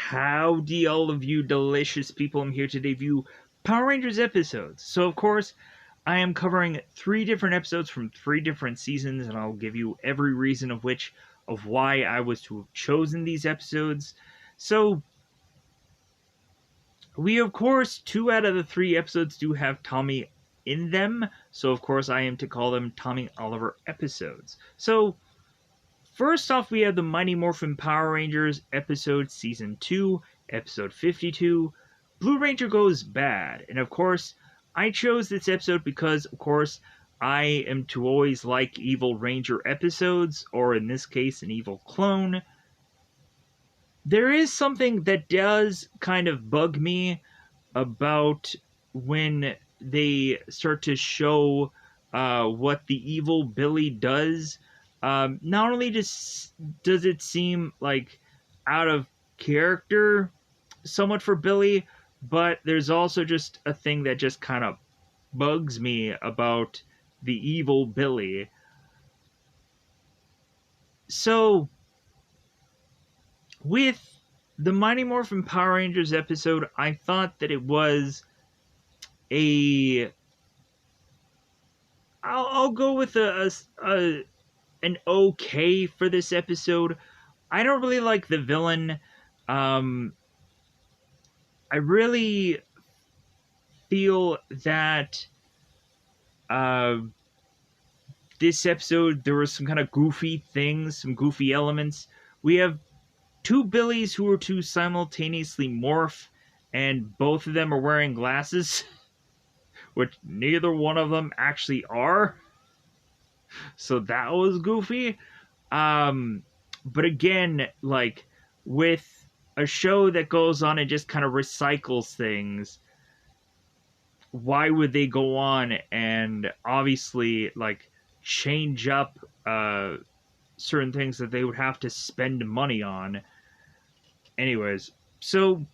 Howdy, all of you delicious people. I'm here to debut Power Rangers episodes. So, of course, I am covering 3 different episodes from 3 different seasons, and I'll give you every reason of why I was to have chosen these episodes. So, we, of course, 2 out of the 3 episodes do have Tommy in them. So, of course, I am to call them Tommy Oliver episodes. So, first off, we have the Mighty Morphin Power Rangers episode Season 2, episode 52, Blue Ranger Goes Bad. And of course, I chose this episode because, of course, I am to always like Evil Ranger episodes, or in this case, an evil clone. There is something that does kind of bug me about when they start to show what the evil Billy does. Not only does it seem like out of character somewhat for Billy, but there's also just a thing that just kind of bugs me about the evil Billy. So, with the Mighty Morphin Power Rangers episode, I thought that it was I'll go with an okay for this episode. I don't really like the villain. I really feel that this episode there were some kind of goofy things, some goofy elements. We have 2 Billies who are to simultaneously morph, and both of them are wearing glasses, which neither one of them actually are. So that was goofy. But again, like, with a show that goes on and just kind of recycles things, why would they go on and obviously, like, change up certain things that they would have to spend money on? Anyways, so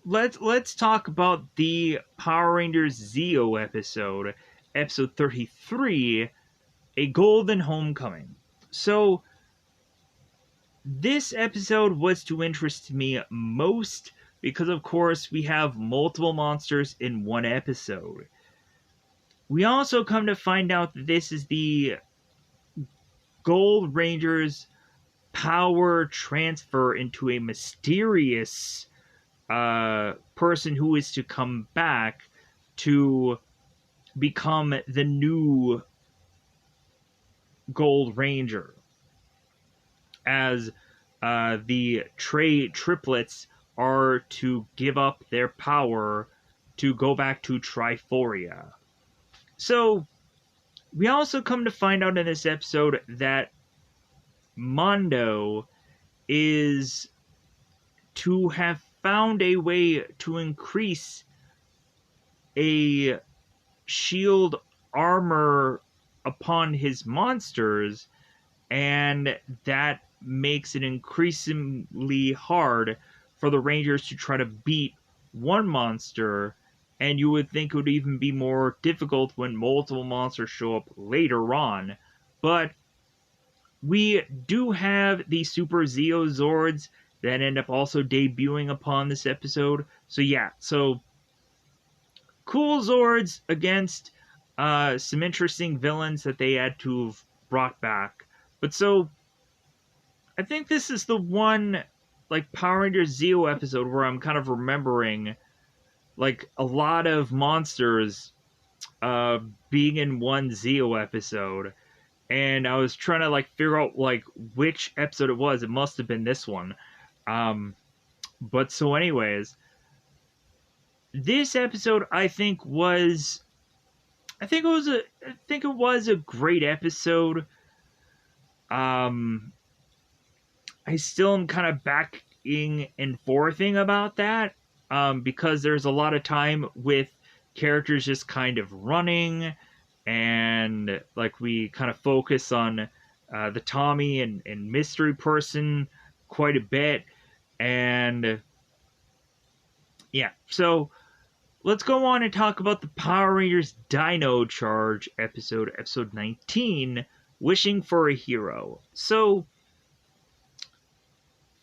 let's talk about the Power Rangers Zeo episode 33, A Golden Homecoming. So, this episode was to interest me most because, of course, we have multiple monsters in one episode. We also come to find out that this is the Gold Rangers' power transfer into a mysterious person who is to come back to become the new Gold Ranger, as the Trey triplets are to give up their power to go back to Triforia. So, we also come to find out in this episode that Mondo is to have found a way to increase a shield armor upon his monsters, and that makes it increasingly hard for the Rangers to try to beat one monster, and you would think it would even be more difficult when multiple monsters show up later on. But we do have the Super Zeo Zords that end up also debuting upon this episode. So yeah, so cool Zords against some interesting villains that they had to have brought back. But so, I think this is the one, like, Power Rangers Zeo episode where I'm kind of remembering, like, a lot of monsters being in one Zeo episode. And I was trying to, like, figure out, like, which episode it was. It must have been this one. But so anyways, this episode I think it was a great episode. I still am kind of backing and forthing about that, because there's a lot of time with characters just kind of running, and, like, we kind of focus on the Tommy and mystery person quite a bit, and yeah, so let's go on and talk about the Power Rangers Dino Charge episode 19, Wishing for a Hero. So,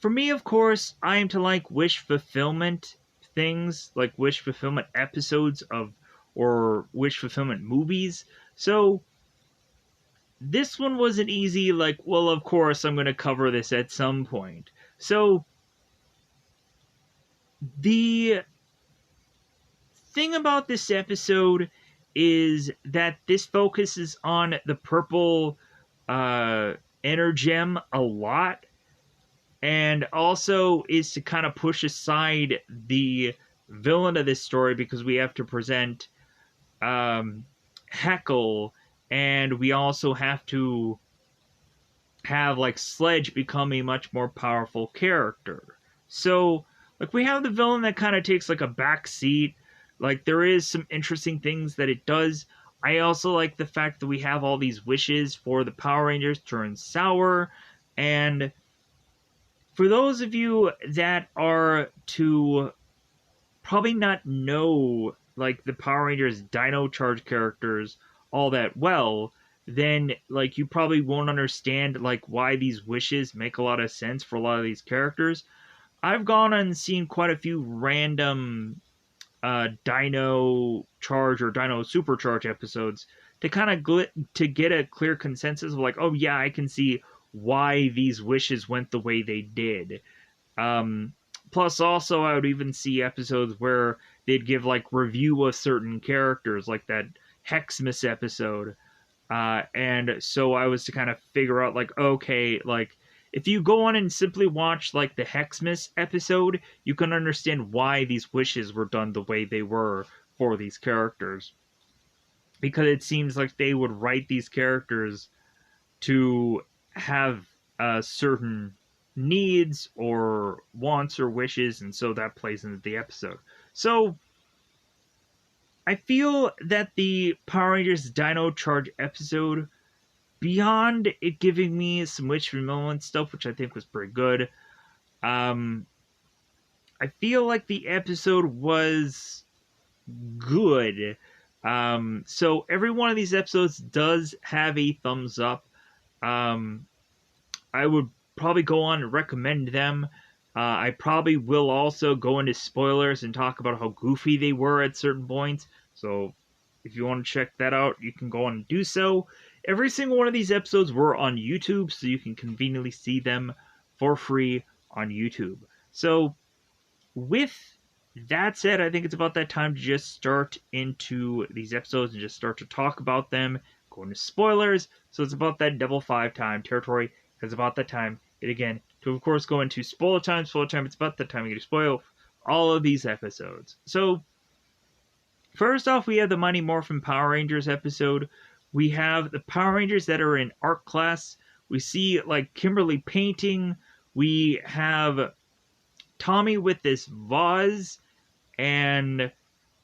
For me, of course, I am to like wish fulfillment things, like wish fulfillment episodes of, or wish fulfillment movies. So this one wasn't easy, like, well, of course, I'm going to cover this at some point. So the thing about this episode is that this focuses on the purple energem a lot, and also is to kind of push aside the villain of this story because we have to present Heckle, and we also have to have like Sledge become a much more powerful character. So, like, we have the villain that kind of takes like a back seat. Like, there is some interesting things that it does. I also like the fact that we have all these wishes for the Power Rangers turn sour. And for those of you that are to probably not know like the Power Rangers Dino Charge characters all that well, then like you probably won't understand like why these wishes make a lot of sense for a lot of these characters. I've gone and seen quite a few random Dino Charge or Dino Supercharge episodes to kind of to get a clear consensus of like, oh yeah, I can see why these wishes went the way they did. Um, Plus, also, I would even see episodes where they'd give like review of certain characters, like that Hexmas episode. And so I was to kind of figure out, like, okay, like if you go on and simply watch like the Hexmas episode, you can understand why these wishes were done the way they were for these characters. Because it seems like they would write these characters to have certain needs or wants or wishes, and so that plays into the episode. So I feel that the Power Rangers Dino Charge episode, beyond it giving me some wish fulfillment stuff, which I think was pretty good, I feel like the episode was good. So every one of these episodes does have a thumbs up. I would probably go on and recommend them. I probably will also go into spoilers and talk about how goofy they were at certain points. So if you want to check that out, you can go on and do so. Every single one of these episodes were on YouTube, so you can conveniently see them for free on YouTube. So with that said, I think it's about that time to just start into these episodes and just start to talk about them, go into spoilers. So it's about that double 5 time territory. It's about that time, yet again, to of course go into spoiler time. It's about that time we get to spoil all of these episodes. So, first off, we have the Mighty Morphin Power Rangers episode. We have the Power Rangers that are in art class. We see, like, Kimberly painting. We have Tommy with this vase. And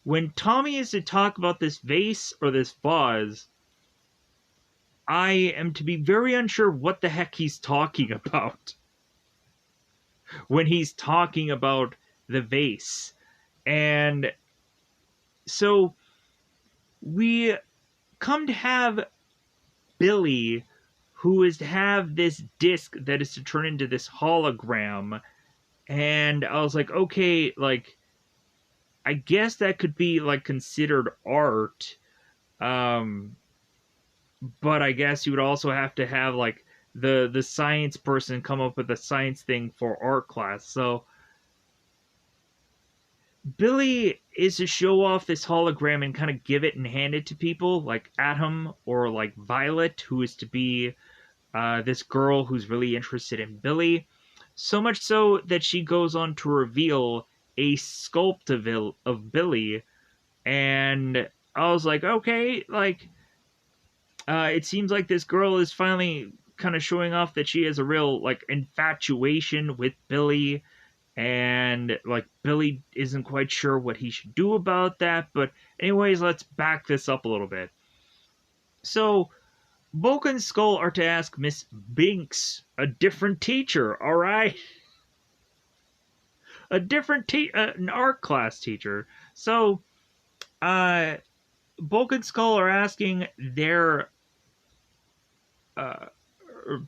when Tommy is to talk about this vase or this vase, I am to be very unsure what the heck he's talking about when he's talking about the vase. And so we come to have Billy, who is to have this disc that is to turn into this hologram. And I was like, okay, like, I guess that could be like considered art. But I guess you would also have to have like the science person come up with a science thing for art class. So Billy is to show off this hologram and kind of give it and hand it to people like Atom or like Violet, who is to be this girl who's really interested in Billy. So much so that she goes on to reveal a sculpt of Billy. And I was like, okay, like, it seems like this girl is finally kind of showing off that she has a real like infatuation with Billy, and like Billy isn't quite sure what he should do about that. But anyways, let's back this up a little bit. So Bulk and Skull are to ask Miss Binks, a different teacher, all right, a different an art class teacher. So Bulk and Skull are asking uh,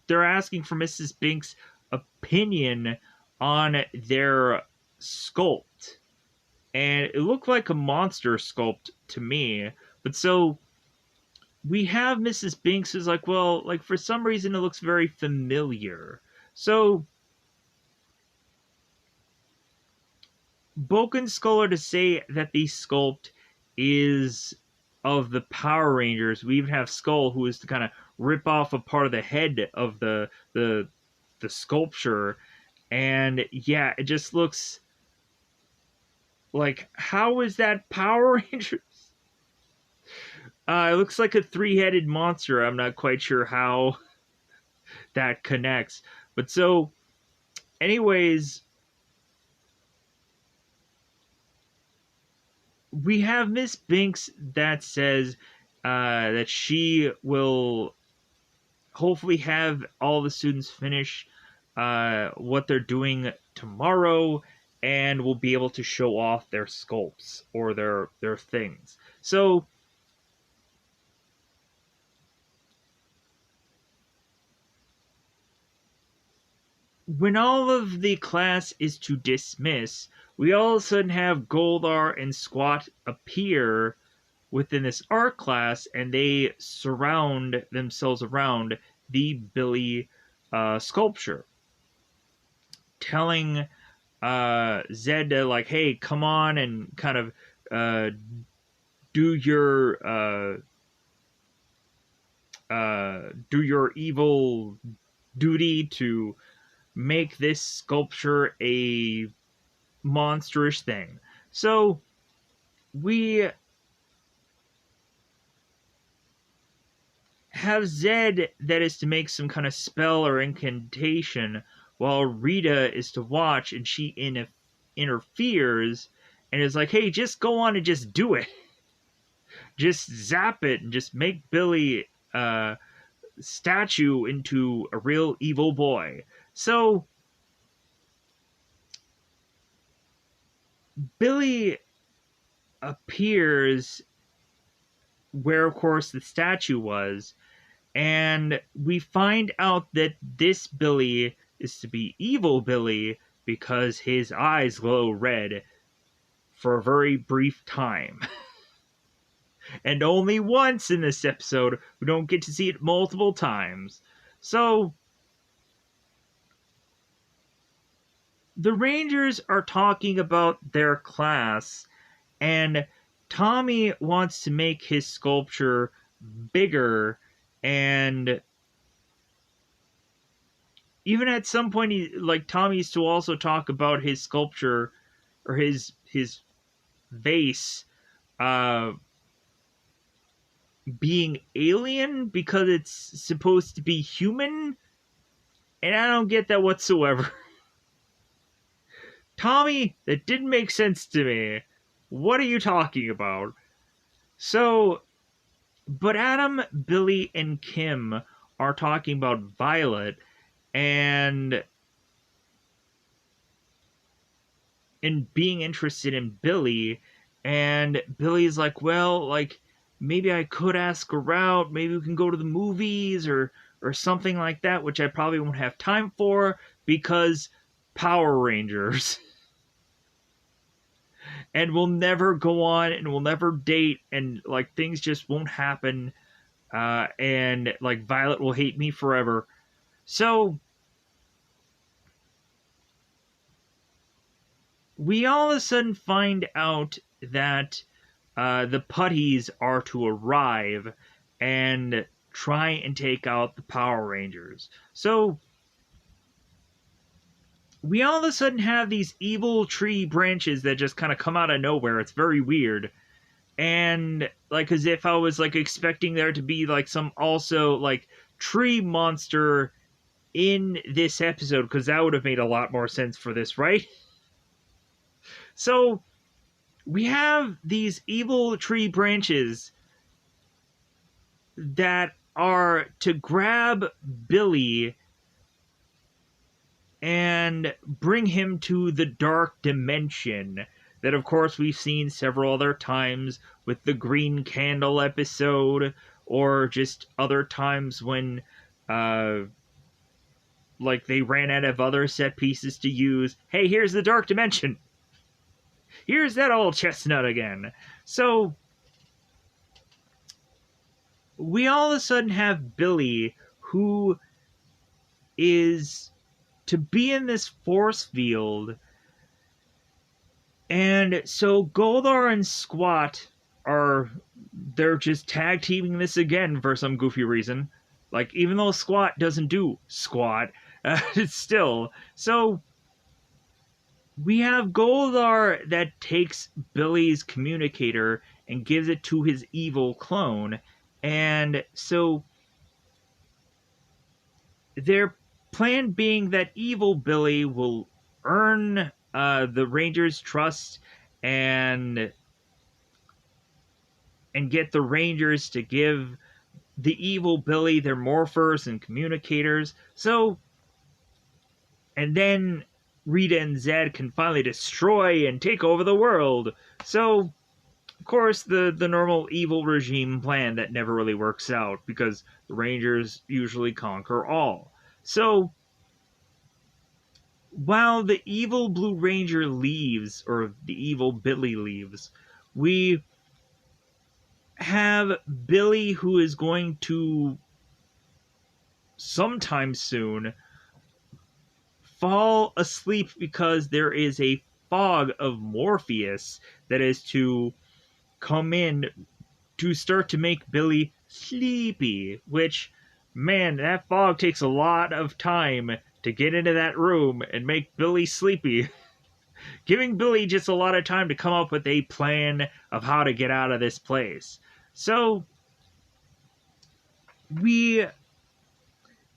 they're asking for Mrs. Binks' opinion on their sculpt. And it looked like a monster sculpt to me. But so we have Mrs. Binks who's like, well, like for some reason it looks very familiar. So Bulk and Skull are to say that the sculpt is of the Power Rangers. We even have Skull, who is to kind of rip off a part of the head of the sculpture, and yeah, it just looks like, how is that Power Rangers? It looks like a three-headed monster. I'm not quite sure how that connects, but so, anyways, we have Miss Binks that says that she will hopefully have all the students finish what they're doing tomorrow, and will be able to show off their sculpts or their things. So when all of the class is to dismiss, we all of a sudden have Goldar and Squat appear within this art class, and they surround themselves around the Billy sculpture, telling Zed to, like, hey, come on and kind of do your evil duty to make this sculpture a monstrous thing. So we have Zed that is to make some kind of spell or incantation, while Rita is to watch, and she interferes and is like, hey, just go on and just do it. Just zap it and just make Billy statue into a real evil boy. So Billy appears where, of course, the statue was, and we find out that this Billy is to be evil Billy because his eyes glow red for a very brief time. And only once in this episode. We don't get to see it multiple times. So the Rangers are talking about their class, and Tommy wants to make his sculpture bigger, and even at some point, Tommy used to also talk about his sculpture, or his vase, being alien because it's supposed to be human, and I don't get that whatsoever. Tommy, that didn't make sense to me. What are you talking about? So, but Adam, Billy, and Kim are talking about Violet, and being interested in Billy, and Billy's like, well, like, maybe I could ask her out, maybe we can go to the movies, or something like that, which I probably won't have time for, because Power Rangers. And we'll never go on, and we'll never date, and, like, things just won't happen, and, like, Violet will hate me forever. So we all of a sudden find out that the putties are to arrive and try and take out the Power Rangers. So we all of a sudden have these evil tree branches that just kind of come out of nowhere. It's very weird. And, like, as if I was, like, expecting there to be, like, some also, like, tree monster in this episode, because that would have made a lot more sense for this, right? So we have these evil tree branches that are to grab Billy and bring him to the dark dimension that, of course, we've seen several other times with the Green Candle episode, or just other times when, like they ran out of other set pieces to use. Hey, here's the Dark Dimension. Here's that old chestnut again. So we all of a sudden have Billy, who is to be in this force field. And so Goldar and Squat they're just tag teaming this again for some goofy reason. Like, even though Squat doesn't do squat, it's still. So we have Goldar that takes Billy's communicator and gives it to his evil clone. And so their plan being that evil Billy will earn the Rangers' trust and get the Rangers to give the evil Billy their morphers and communicators. So, and then Rita and Zed can finally destroy and take over the world. So, of course, the normal evil regime plan that never really works out because the Rangers usually conquer all. So, while the evil Blue Ranger leaves, or the evil Billy leaves, we have Billy, who is going to sometime soon fall asleep because there is a fog of Morpheus that is to come in to start to make Billy sleepy, which, man, that fog takes a lot of time to get into that room and make Billy sleepy. Giving Billy just a lot of time to come up with a plan of how to get out of this place. So, we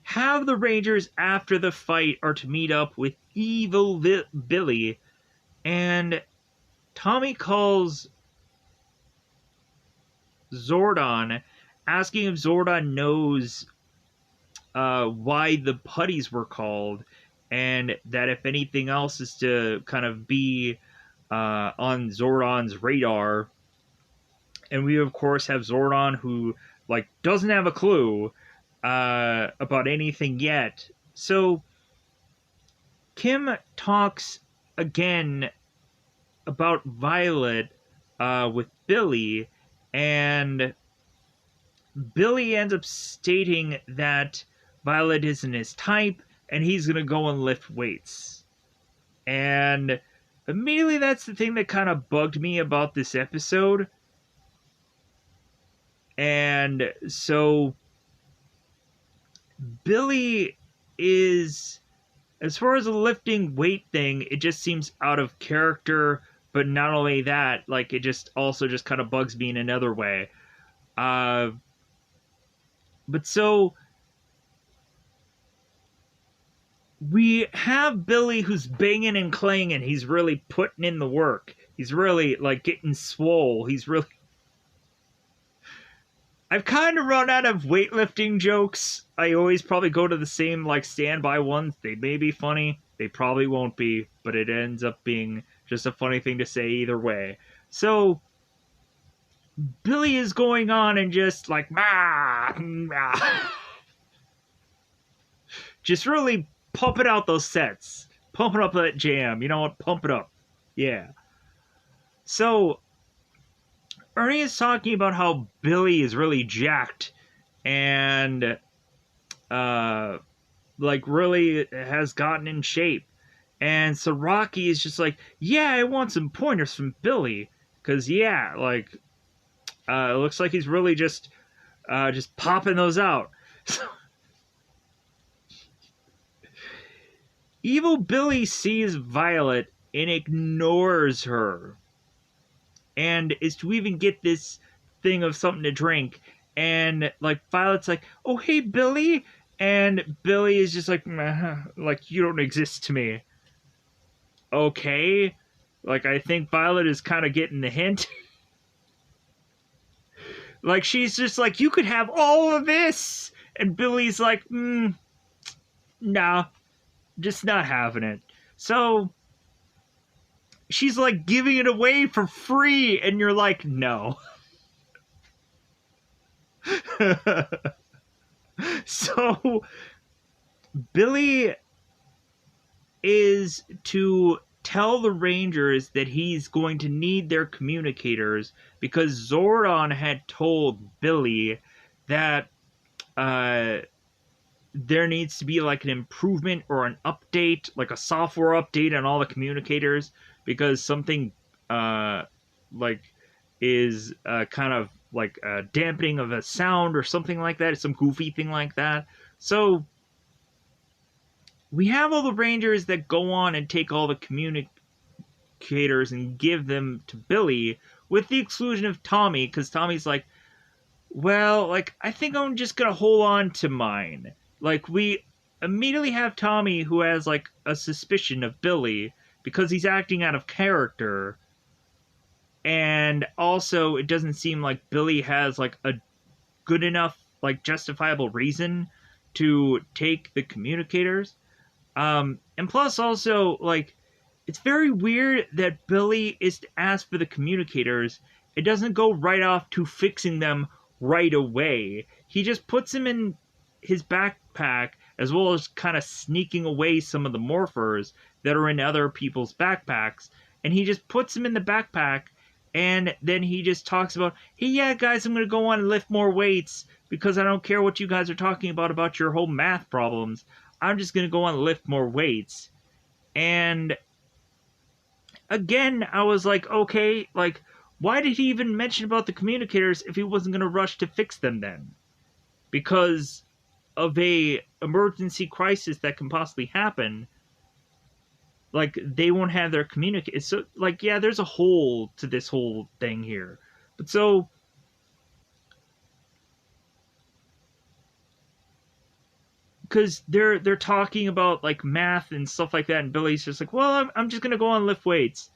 have the Rangers after the fight are to meet up with evil Billy, and Tommy calls Zordon, asking if Zordon knows why the putties were called, and that if anything else is to kind of be on Zordon's radar. And we, of course, have Zordon, who, like, doesn't have a clue about anything yet. So, Kim talks again about Violet with Billy, and Billy ends up stating that Violet isn't his type, and he's going to go and lift weights. And immediately that's the thing that kind of bugged me about this episode. And so Billy is, as far as the lifting weight thing, it just seems out of character. But not only that, like, it just also just kind of bugs me in another way. But so we have Billy who's banging and clanging. He's really putting in the work. He's really, like, getting swole. He's really... I've kind of run out of weightlifting jokes. I always probably go to the same, like, standby ones. They may be funny. They probably won't be. But it ends up being just a funny thing to say either way. So, Billy is going on and just, like, just really pumping out those sets. Pumping up that jam. You know what? Pump it up. Yeah. So, Ernie is talking about how Billy is really jacked and, like, really has gotten in shape. And so Rocky is just like, yeah, I want some pointers from Billy. Because, yeah, like, it looks like he's really just popping those out. Evil Billy sees Violet and ignores her. And is to even get this thing of something to drink. And, like, Violet's like, oh, hey, Billy. And Billy is just like, you don't exist to me. Okay. Like, I think Violet is kind of getting the hint. Like, she's just like, you could have all of this. And Billy's like, nah, just not having it. So she's like giving it away for free, and you're like, no. So Billy is to tell the Rangers that he's going to need their communicators because Zordon had told Billy that uh, there needs to be like an improvement or an update, like a software update on all the communicators because something uh, like is kind of like a dampening of a sound or something like that, some goofy thing like that. So we have all the Rangers that go on and take all the communicators and give them to Billy, with the exclusion of Tommy, because Tommy's like, well, like, I think I'm just gonna hold on to mine. Like, we immediately have Tommy, who has, like, a suspicion of Billy, because he's acting out of character. And also, it doesn't seem like Billy has, like, a good enough, like, justifiable reason to take the communicators. And plus, also, like, it's very weird that Billy is to ask for the communicators. It doesn't go right off to fixing them right away. He just puts them in his backpack, as well as kind of sneaking away some of the morphers that are in other people's backpacks. And he just puts them in the backpack, and then he just talks about, hey, yeah, guys, I'm going to go on and lift more weights because I don't care what you guys are talking about your whole math problems. I'm just going to go on and lift more weights. And again, I was like, okay, like, why did he even mention about the communicators if he wasn't going to rush to fix them then? Because of a emergency crisis that can possibly happen, like, they won't have their communicators. So, like, yeah, there's a hole to this whole thing here. But so, because they're talking about, like, math and stuff like that, and Billy's just like, well, I'm just going to go on and lift weights.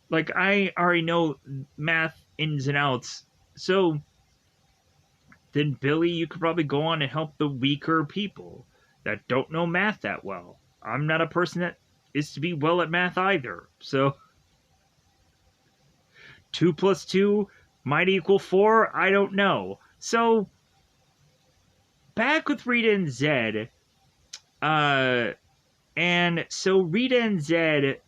Like, I already know math ins and outs. So, then Billy, you could probably go on and help the weaker people that don't know math that well. I'm not a person that is to be well at math either. So, 2 plus 2 might equal 4. I don't know. So, back with Rita and Zed. And so Rita and Zed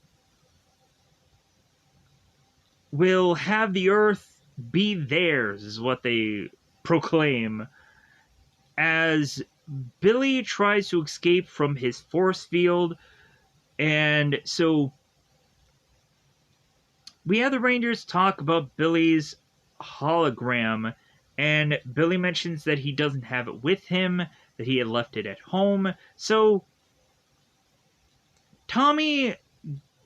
will have the Earth be theirs, is what they proclaim, as Billy tries to escape from his force field. And so we have the Rangers talk about Billy's hologram, and Billy mentions that he doesn't have it with him, that he had left it at home. So Tommy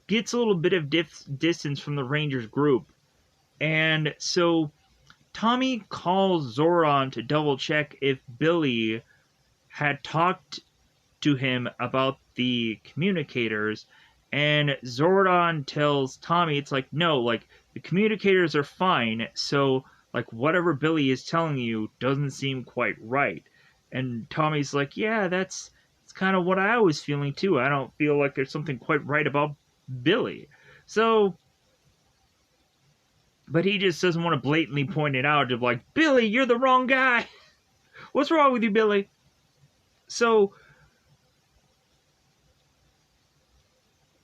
gets a little bit of distance from the Rangers group, and so Tommy calls Zoran to double check if Billy had talked to him about the communicators, and Zordon tells Tommy, it's like, no, like, the communicators are fine, so, like, whatever Billy is telling you doesn't seem quite right. And Tommy's like, yeah, that's kind of what I was feeling too. I don't feel like there's something quite right about Billy. So, but he just doesn't want to blatantly point it out of like, Billy, you're the wrong guy. What's wrong with you, Billy? So,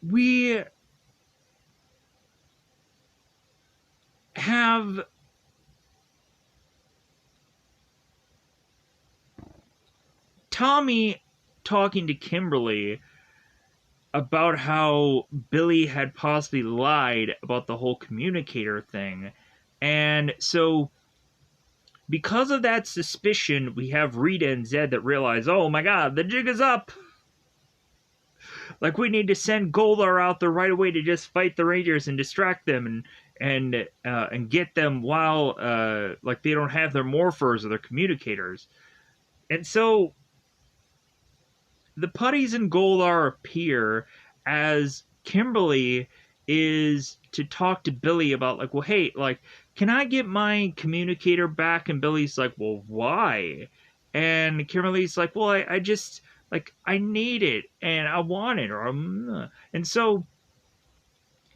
we have Tommy talking to Kimberly about how Billy had possibly lied about the whole communicator thing. And so, because of that suspicion, we have Rita and Zed that realize, oh my god, the jig is up! Like, we need to send Goldar out there right away to just fight the Rangers and distract them and get them while like they don't have their morphers or their communicators. And so the Putties and Goldar appear as Kimberly is to talk to Billy about, like, well, hey, like, can I get my communicator back? And Billy's like, well, why? And Kimberly's like, well, I just, like, I need it and I want it. And so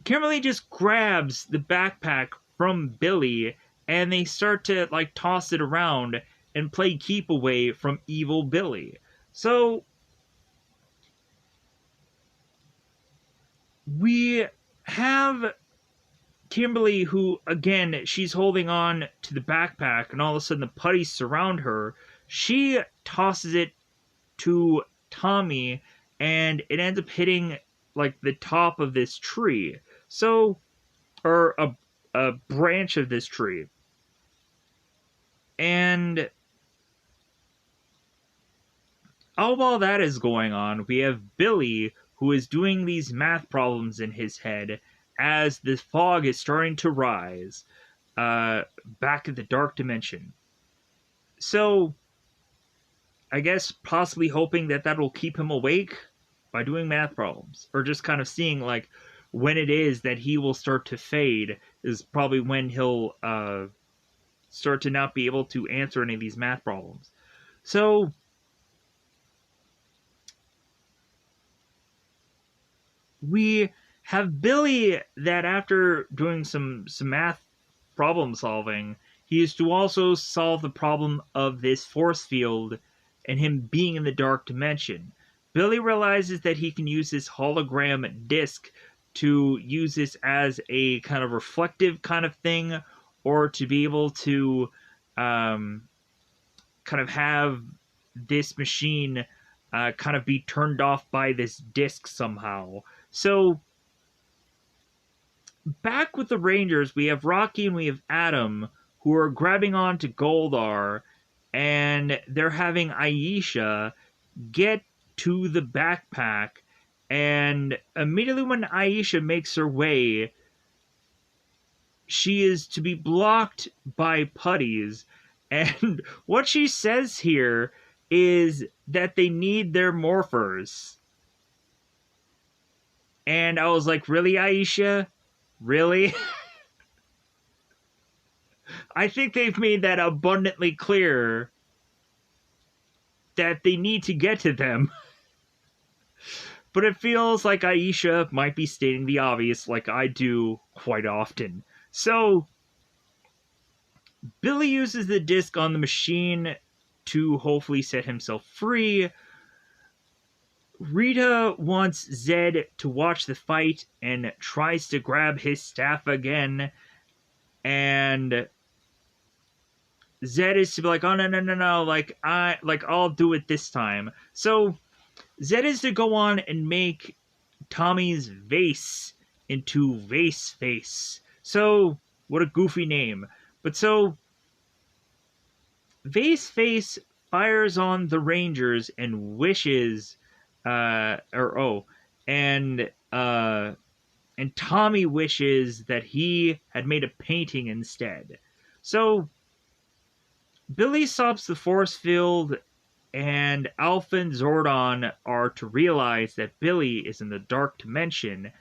Kimberly just grabs the backpack from Billy and they start to, like, toss it around and play keep away from evil Billy. So We have Kimberly, who, again, she's holding on to the backpack, and all of a sudden the putties surround her. She tosses it to Tommy, and it ends up hitting, like, the top of this tree. So, or a branch of this tree. And all while that is going on, we have Billy, who is doing these math problems in his head as the fog is starting to rise back at the dark dimension. So, I guess possibly hoping that that will keep him awake by doing math problems, or just kind of seeing like when it is that he will start to fade is probably when he'll start to not be able to answer any of these math problems. So we have Billy that after doing some math problem solving, he is to also solve the problem of this force field and him being in the dark dimension. Billy realizes that he can use this hologram disc to use this as a kind of reflective kind of thing, or to be able to kind of have this machine kind of be turned off by this disc somehow. So, back with the Rangers, we have Rocky and we have Adam, who are grabbing on to Goldar, and they're having Aisha get to the backpack, and immediately when Aisha makes her way, she is to be blocked by putties, and what she says here is that they need their morphers. And I was like, really, Aisha? Really? I think they've made that abundantly clear that they need to get to them. But it feels like Aisha might be stating the obvious, like I do quite often. So, Billy uses the disc on the machine to hopefully set himself free. Rita wants Zed to watch the fight and tries to grab his staff again. And Zed is to be like, oh no, like I'll do it this time. So Zed is to go on and make Tommy's vase into Vase Face. So what a goofy name. But so Vase Face fires on the Rangers and wishes and Tommy wishes that he had made a painting instead. So Billy stops the force field, and Alpha and Zordon are to realize that Billy is in the dark dimension,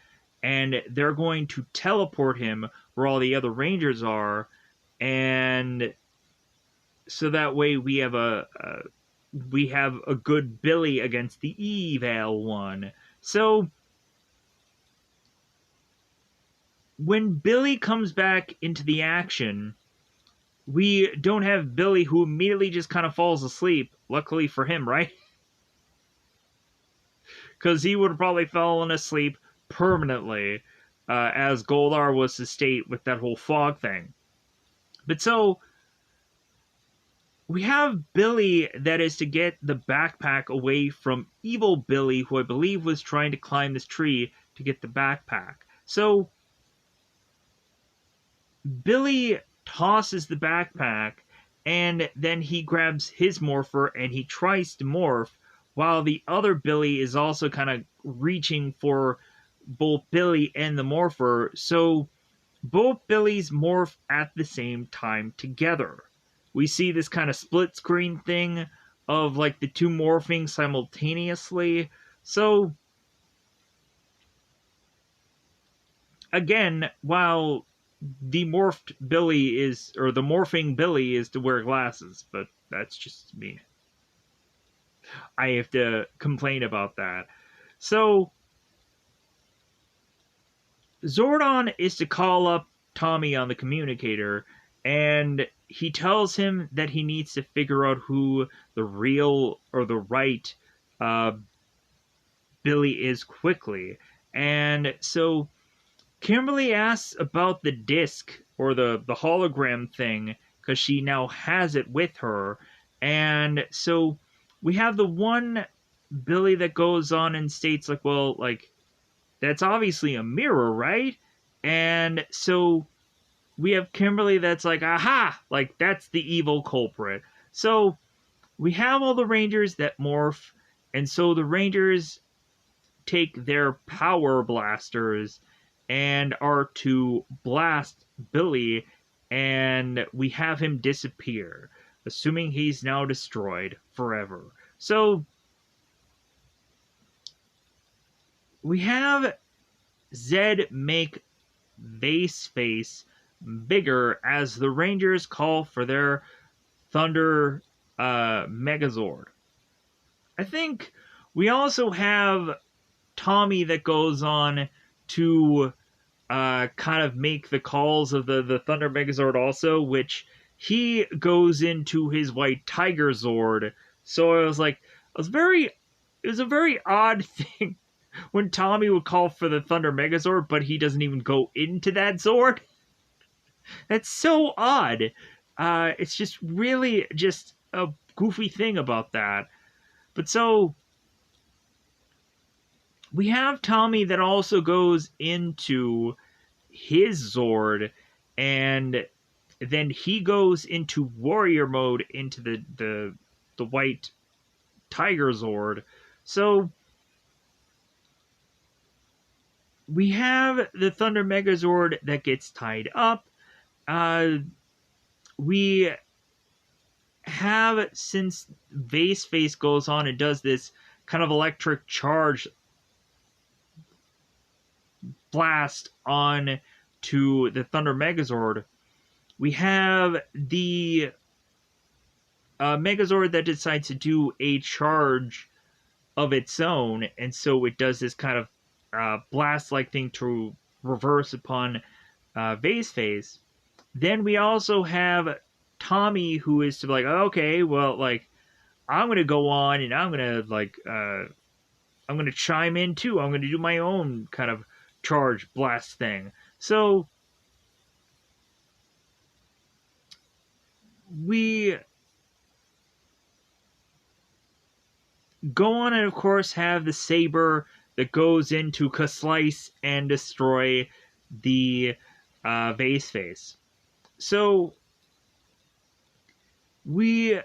and they're going to teleport him where all the other Rangers are, and so that way we have a good Billy against the evil one. So when Billy comes back into the action, we don't have Billy, who immediately just kind of falls asleep. Luckily for him, right? Because he would have probably fallen asleep permanently, as Goldar was to state with that whole fog thing. But so we have Billy that is to get the backpack away from evil Billy, who I believe was trying to climb this tree to get the backpack. So Billy tosses the backpack, and then he grabs his morpher and he tries to morph, while the other Billy is also kind of reaching for both Billy and the morpher. So both Billies morph at the same time together. We see this kind of split screen thing of like the two morphing simultaneously. So again, while the morphed Billy is, or the morphing Billy is to wear glasses, but that's just me. I have to complain about that. So Zordon is to call up Tommy on the communicator, and he tells him that he needs to figure out who the real or the right Billy is quickly. And so Kimberly asks about the disc or the hologram thing because she now has it with her. And so we have the one Billy that goes on and states, like, well, like, that's obviously a mirror, right? And so we have Kimberly that's like, aha, like, that's the evil culprit. So we have all the Rangers that morph, and so the Rangers take their power blasters and are to blast Billy, and we have him disappear, assuming he's now destroyed forever. So we have Zed make Vase Face bigger as the Rangers call for their Thunder Megazord. I think we also have Tommy that goes on to kind of make the calls of the Thunder Megazord also, which he goes into his White Tiger Zord. So I was like, it was a very odd thing when Tommy would call for the Thunder Megazord, but he doesn't even go into that Zord. That's so odd. It's just really just a goofy thing about that. But so we have Tommy that also goes into his Zord, and then he goes into warrior mode into the White Tiger Zord. So we have the Thunder Megazord that gets tied up. We have, since Vase Face goes on and does this kind of electric charge blast on to the Thunder Megazord, we have the Megazord that decides to do a charge of its own, and so it does this kind of blast-like thing to reverse upon Vase Face. Then we also have Tommy, who is to be like, okay, well, like, I'm gonna go on and I'm gonna chime in too. I'm gonna do my own kind of charge blast thing. So we go on and of course have the saber that goes in to slice and destroy the Vase Face. So we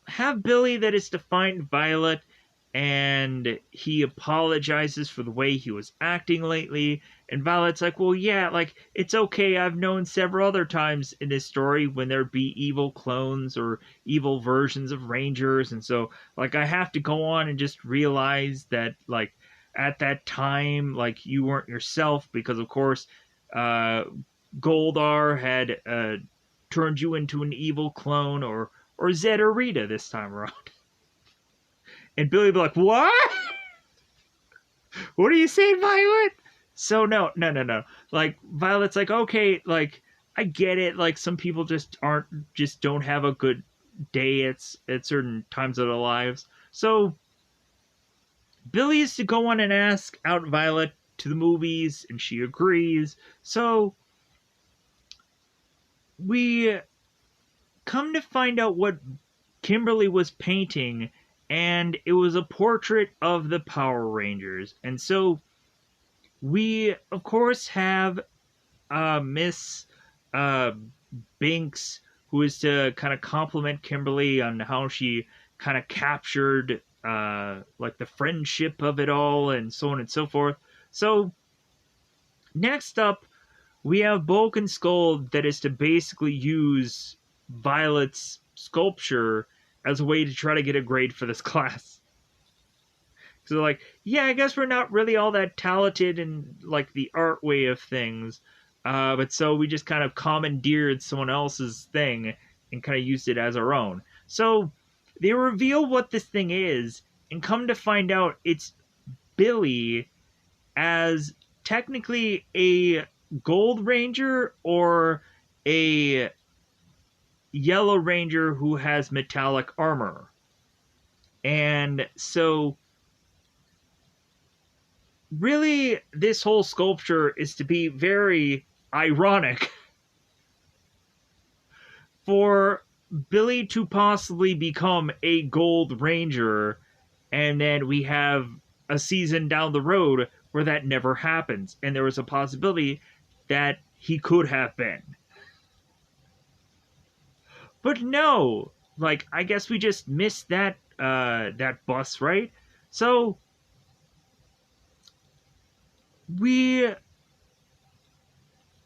have Billy that is to find Violet, and he apologizes for the way he was acting lately. And Violet's like, well, yeah, like, it's okay. I've known several other times in this story when there'd be evil clones or evil versions of Rangers. And so, like, I have to go on and just realize that, like, at that time, like, you weren't yourself because, of course, Goldar had turned you into an evil clone, or Zed or Rita this time around. And Billy would be like, what? What are you saying, Violet? So no. Like, Violet's like, okay, like, I get it. Like, some people just don't have a good day at certain times of their lives. So Billy is to go on and ask out Violet to the movies, and she agrees. So we come to find out what Kimberly was painting, and it was a portrait of the Power Rangers. And so we, of course, have Miss Binks, who is to kind of compliment Kimberly on how she kind of captured like the friendship of it all, and so on and so forth. So next up, we have Bulk and Skull that is to basically use Violet's sculpture as a way to try to get a grade for this class. So like, yeah, I guess we're not really all that talented in like the art way of things, but so we just kind of commandeered someone else's thing and kind of used it as our own. So they reveal what this thing is, and come to find out it's Billy as technically a Gold Ranger or a Yellow Ranger who has metallic armor. And so really, this whole sculpture is to be very ironic for Billy to possibly become a Gold Ranger, and then we have a season down the road where that never happens, and there was a possibility that he could have been. But no, like I guess we just missed that bus, right? So we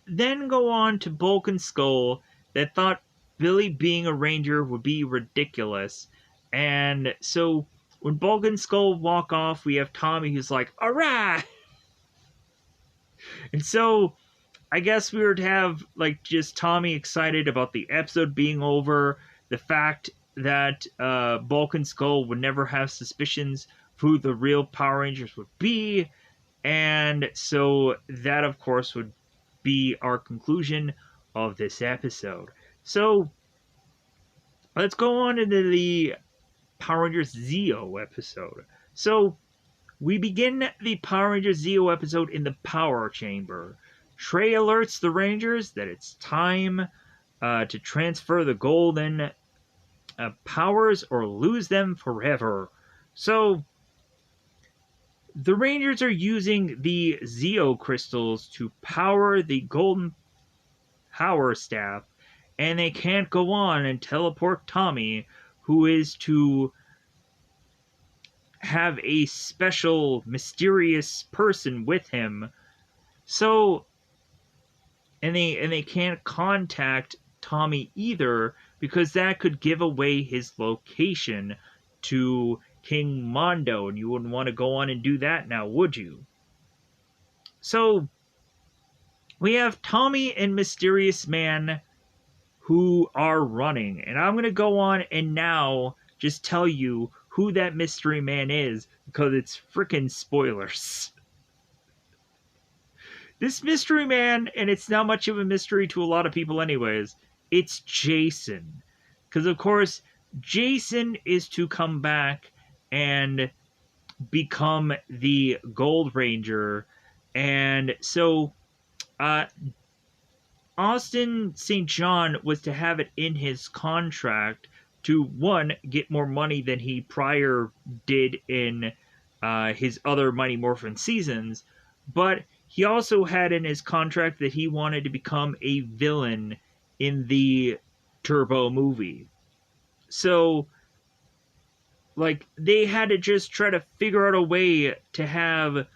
then go on to Bulk and Skull that thought Billy being a ranger would be ridiculous. And so when Bulk and Skull walk off, we have Tommy who's like, alright! And so I guess we were to have like just Tommy excited about the episode being over, the fact that Bulk and Skull would never have suspicions of who the real Power Rangers would be, and so that of course would be our conclusion of this episode. So let's go on into the Power Rangers Zeo episode. So we begin the Power Rangers Zeo episode in the Power Chamber. Trey alerts the Rangers that it's time to transfer the golden powers or lose them forever. So the Rangers are using the Zeo crystals to power the golden power staff, and they can't go on and teleport Tommy, who is to have a special mysterious person with him. So and they can't contact Tommy either because that could give away his location to King Mondo, and you wouldn't want to go on and do that now, would you? So we have Tommy and Mysterious Man who are running, and I'm going to go on and now just tell you who that mystery man is because it's freaking spoilers. This mystery man, and it's not much of a mystery to a lot of people anyways, it's Jason. Because of course, Jason is to come back and become the Gold Ranger. And so Austin St. John was to have it in his contract to, one, get more money than he prior did in his other Mighty Morphin seasons, but he also had in his contract that he wanted to become a villain in the Turbo movie. So, like, they had to just try to figure out a way to have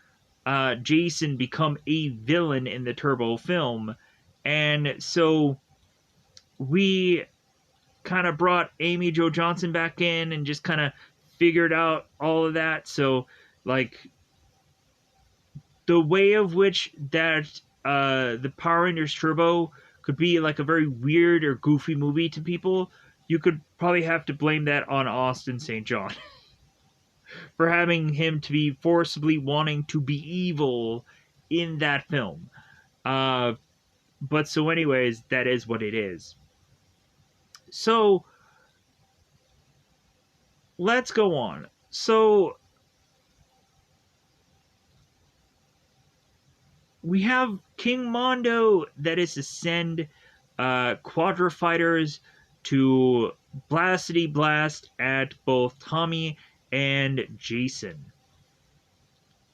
Jason become a villain in the Turbo film. And so we kind of brought Amy Jo Johnson back in and just kind of figured out all of that. So, like, the way of which that the Power Rangers Turbo could be like a very weird or goofy movie to people, you could probably have to blame that on Austin St. John for having him to be forcibly wanting to be evil in that film. But so anyways, that is what it is. So let's go on. So we have King Mondo that is to send Quadra Fighters to Blastity Blast at both Tommy and Jason.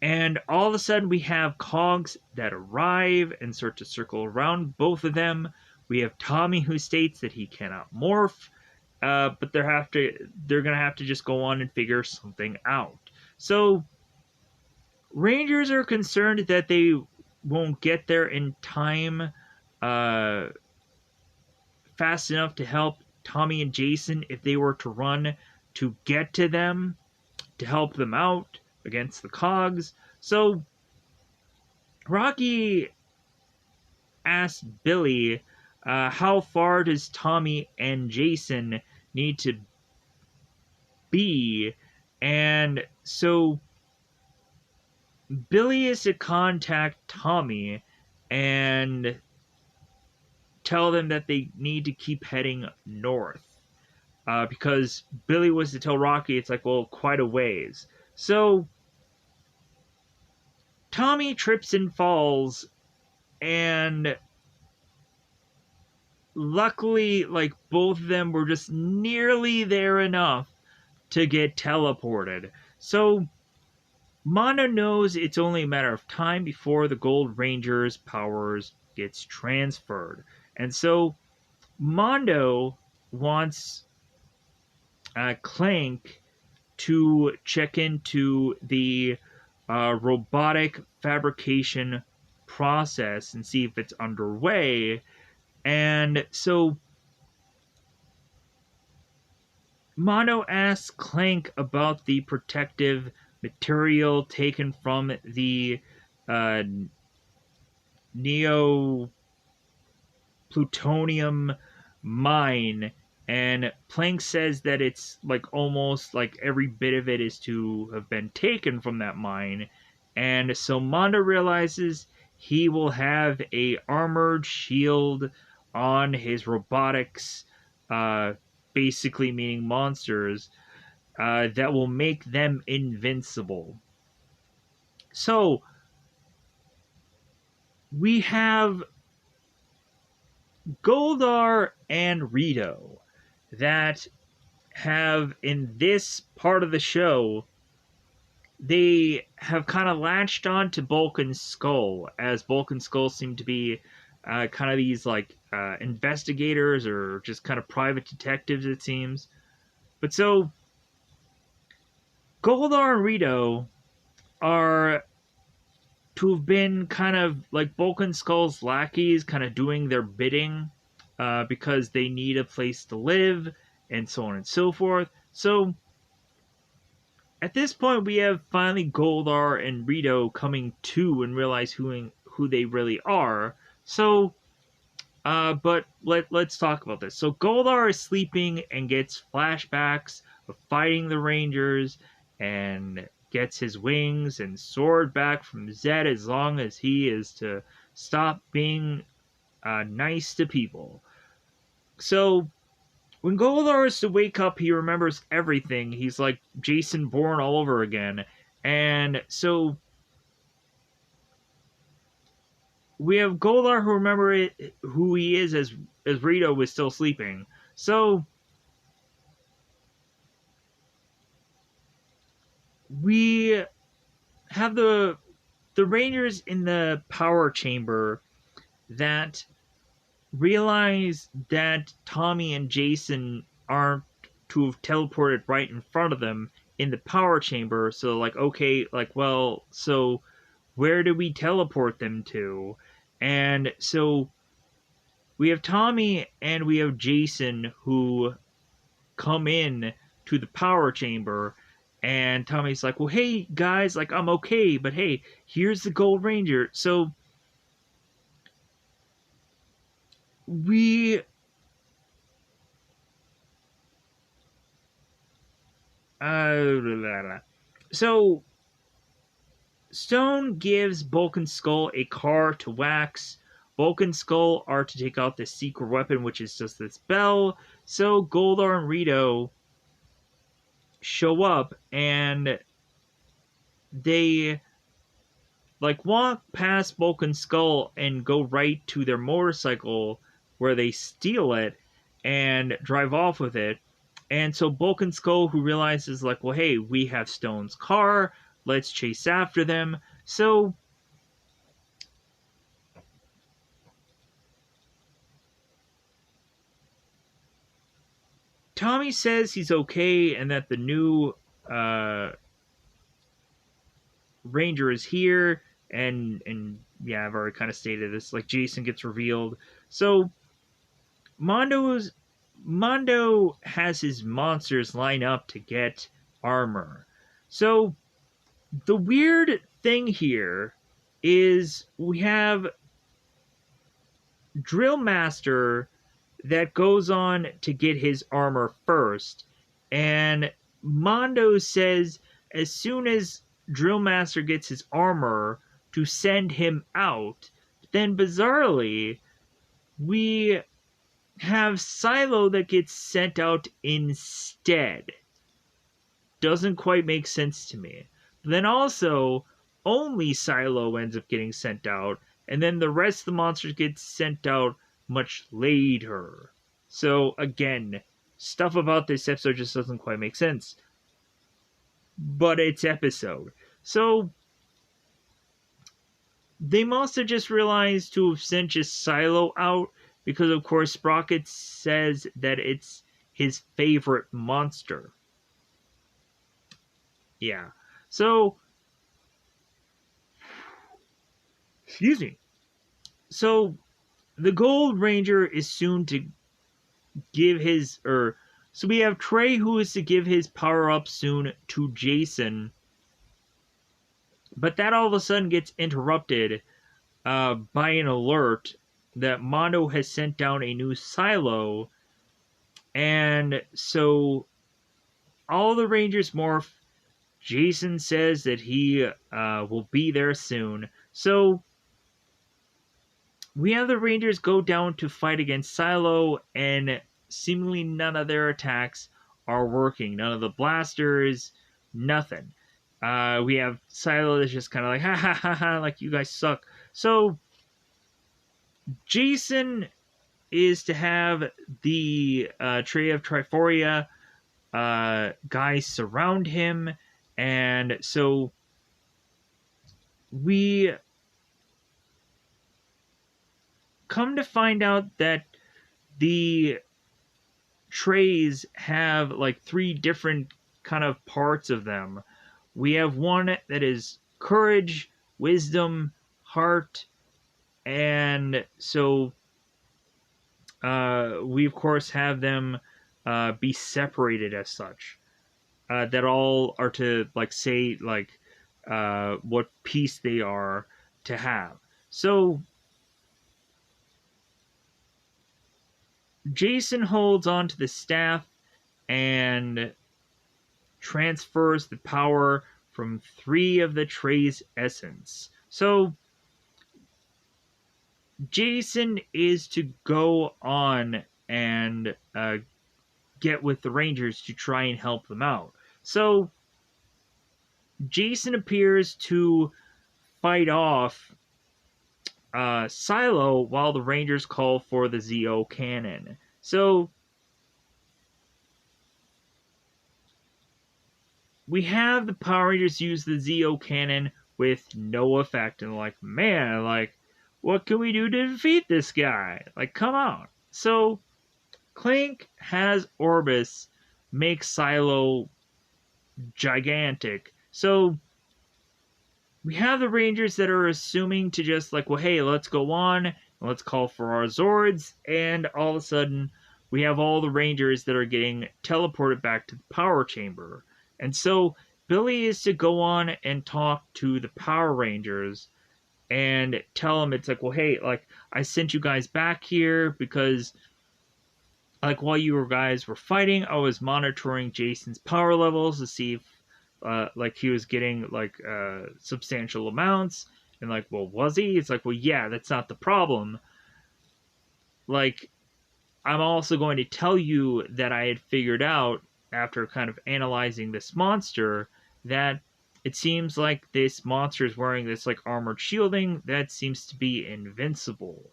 And all of a sudden we have Cogs that arrive and start to circle around both of them. We have Tommy who states that he cannot morph, but they're gonna have to just go on and figure something out. So Rangers are concerned that they won't get there in time fast enough to help Tommy and Jason if they were to run to get to them to help them out against the Cogs. So Rocky asked Billy, how far does Tommy and Jason need to be? And so Billy is to contact Tommy and tell them that they need to keep heading north. Because Billy was to tell Rocky it's like, well, quite a ways. So Tommy trips and falls, and luckily, like, both of them were just nearly there enough to get teleported. So Mondo knows it's only a matter of time before the Gold Ranger's powers gets transferred. And so Mondo wants Clank to check into the robotic fabrication process and see if it's underway. And so Mono asks Clank about the protective material taken from the uh, Neo plutonium mine, and Planck says that it's like almost like every bit of it is to have been taken from that mine. And so Mondo realizes he will have a armored shield on his robotics, basically meaning monsters, that will make them invincible. So we have Goldar and Rito that have, in this part of the show, they have kind of latched on to Bulk and Skull, as Bulk and Skull seem to be kind of these like investigators or just kind of private detectives, it seems. But so Goldar and Rito are to have been kind of like Bulk and Skull's lackeys, kind of doing their bidding because they need a place to live and so on and so forth. So at this point, we have finally Goldar and Rito coming to and realize who they really are. So, but let's talk about this. So Goldar is sleeping and gets flashbacks of fighting the Rangers and gets his wings and sword back from Zed as long as he is to stop being nice to people. So when Goldar is to wake up, he remembers everything. He's like Jason Bourne all over again. And so we have Goldar who remember who he is as Rito was still sleeping. So we have the Rangers in the power chamber that realize that Tommy and Jason aren't to have teleported right in front of them in the power chamber. So like, okay, like, well, so where do we teleport them to? And so we have Tommy and we have Jason who come in to the power chamber, and Tommy's like, well, hey guys, like, I'm okay, but hey, here's the Gold Ranger. So we so Stone gives Bulk and Skull a car to wax. Bulk and Skull are to take out this secret weapon, which is just this bell. So Goldar and Rito show up, and they like walk past Bulk and Skull and go right to their motorcycle where they steal it and drive off with it. And so Bulk and Skull, who realizes like, well, hey, we have Stone's car, let's chase after them. So Tommy says he's okay and that the new Ranger is here, and yeah, I've already kind of stated this. Like Jason gets revealed. So Mondo has his monsters line up to get armor. So the weird thing here is we have Drill Master that goes on to get his armor first, and Mondo says as soon as Drill Master gets his armor to send him out. Then bizarrely, we have Silo that gets sent out instead. Doesn't quite make sense to me. Then also, only Silo ends up getting sent out, and then the rest of the monsters get sent out much later. So again, stuff about this episode just doesn't quite make sense. But it's episode. So they must have just realized to have sent just Silo out because, of course, Sprocket says that it's his favorite monster. Yeah. So, excuse me. So, the Gold Ranger is soon to give his, so we have Trey who is to give his power up soon to Jason. But that all of a sudden gets interrupted by an alert that Mondo has sent down a new silo, and so all the Rangers morph. Jason says that he will be there soon. So we have the Rangers go down to fight against Silo, and seemingly none of their attacks are working. None of the blasters, nothing. We have Silo that's just kind of like, ha ha ha ha, like you guys suck. So Jason is to have the Tray of Triforia guys surround him, and so we come to find out that the trays have like 3 different kind of parts of them. We have one that is courage, wisdom, heart, and so we of course have them be separated as such. That all are to like say like what piece they are to have. So Jason holds on to the staff and transfers the power from 3 of the Trey's essence. So Jason is to go on and get with the Rangers to try and help them out. So Jason appears to fight off Silo while the Rangers call for the Zeo cannon. So we have the Power Rangers use the Zeo cannon with no effect, and like, man, like, what can we do to defeat this guy? Like, come on. So Clank has Orbis make Silo gigantic. So we have the Rangers that are assuming to just like, well, hey, let's go on, let's call for our Zords, and all of a sudden we have all the Rangers that are getting teleported back to the power chamber. And so Billy is to go on and talk to the Power Rangers and tell them, it's like, well, hey, like, I sent you guys back here because, like, while you guys were fighting, I was monitoring Jason's power levels to see if, like, he was getting, like, substantial amounts. And, like, well, was he? It's like, well, yeah, that's not the problem. Like, I'm also going to tell you that I had figured out, after kind of analyzing this monster, that it seems like this monster is wearing this like armored shielding that seems to be invincible.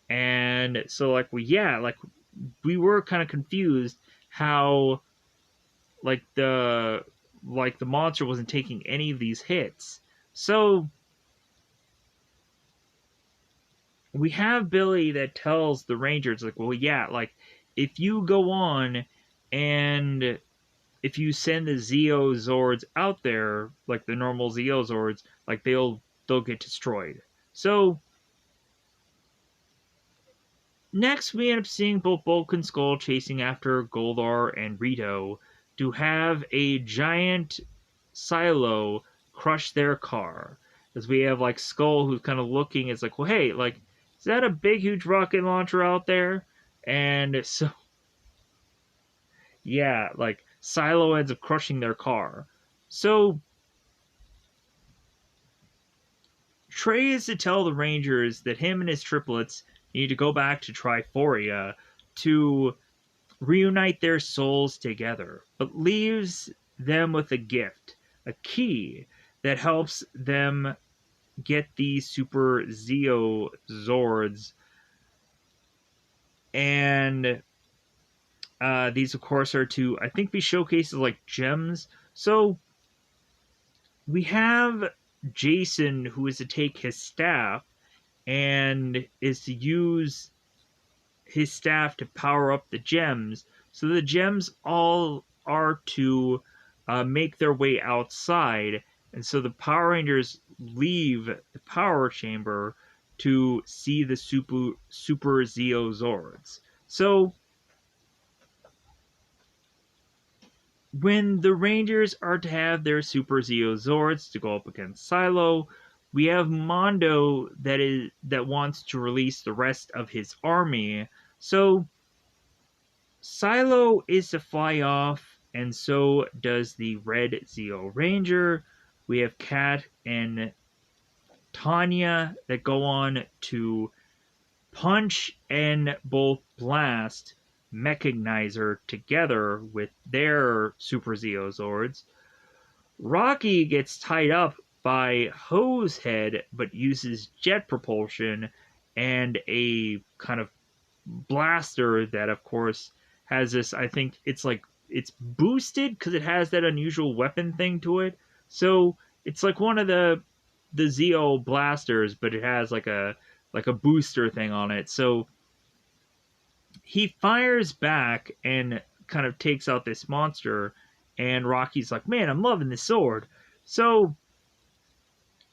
And so like, well, yeah, like we were kind of confused how like the monster wasn't taking any of these hits. So we have Billy that tells the Rangers like, well, yeah, like if you go on and if you send the Zeo Zords out there, like the normal Zeo Zords, like they'll get destroyed. So next we end up seeing both Bulk and Skull chasing after Goldar and Rito to have a giant silo crush their car. As we have like Skull who's kind of looking, it's like, well, hey, like, is that a big huge rocket launcher out there? And so yeah, like Silo ends up crushing their car. So Trey is to tell the Rangers that him and his triplets need to go back to Triforia to reunite their souls together, but leaves them with a gift, a key that helps them get these Super Zeo Zords. And these, of course, are to, I think, be showcases like gems. So we have Jason, who is to take his staff and is to use his staff to power up the gems. So the gems all are to make their way outside. And so the Power Rangers leave the power chamber to see the Super Zeo Zords. So when the Rangers are to have their Super Zeo Zords to go up against Silo, we have Mondo that wants to release the rest of his army. So Silo is to fly off, and so does the Red Zeo Ranger. We have Kat and Tanya that go on to punch and both blast Mechanizer together with their Super Zeo Zords. Rocky gets tied up by Hosehead but uses jet propulsion and a kind of blaster that, of course, has this. I think it's boosted because it has that unusual weapon thing to it. So it's like one of the Zeo blasters, but it has like a booster thing on it. So he fires back and kind of takes out this monster, and Rocky's like, man, I'm loving this sword. So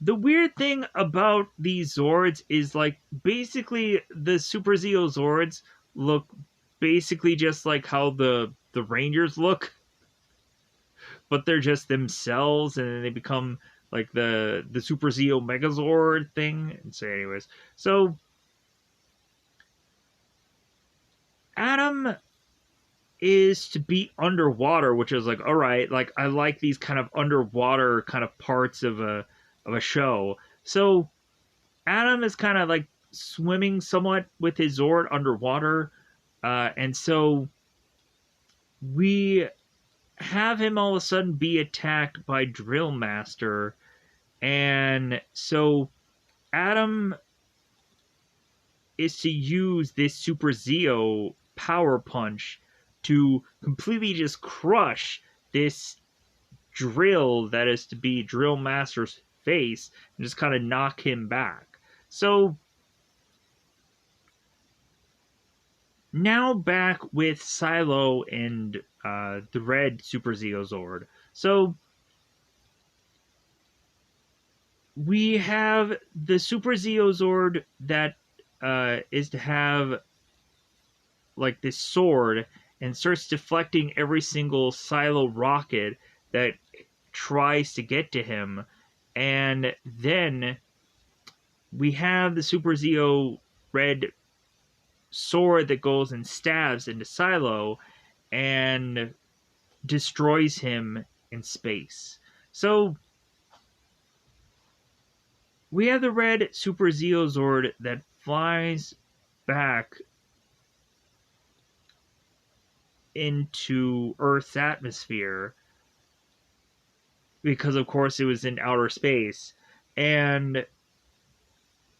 the weird thing about these Zords is, like, basically the Super Zeo Zords look basically just like how the Rangers look, but they're just themselves, and then they become like the Super Zeo Megazord thing. And so, anyways, so Adam is to be underwater, which is like, all right, like I like these kind of underwater kind of parts of a show. So Adam is kind of like swimming somewhat with his Zord underwater, and so we have him all of a sudden be attacked by Drill Master, and so Adam is to use this Super Zeo power punch to completely just crush this drill that is to be Drill Master's face and just kind of knock him back. So now back with Silo and the red Super Zeo Zord. So we have the Super Zeo Zord that is to have like this sword and starts deflecting every single Silo rocket that tries to get to him. And then we have the Super Zeo red sword that goes and stabs into Silo and destroys him in space. So we have the red Super Zeo Zord that flies back into Earth's atmosphere because, of course, it was in outer space. And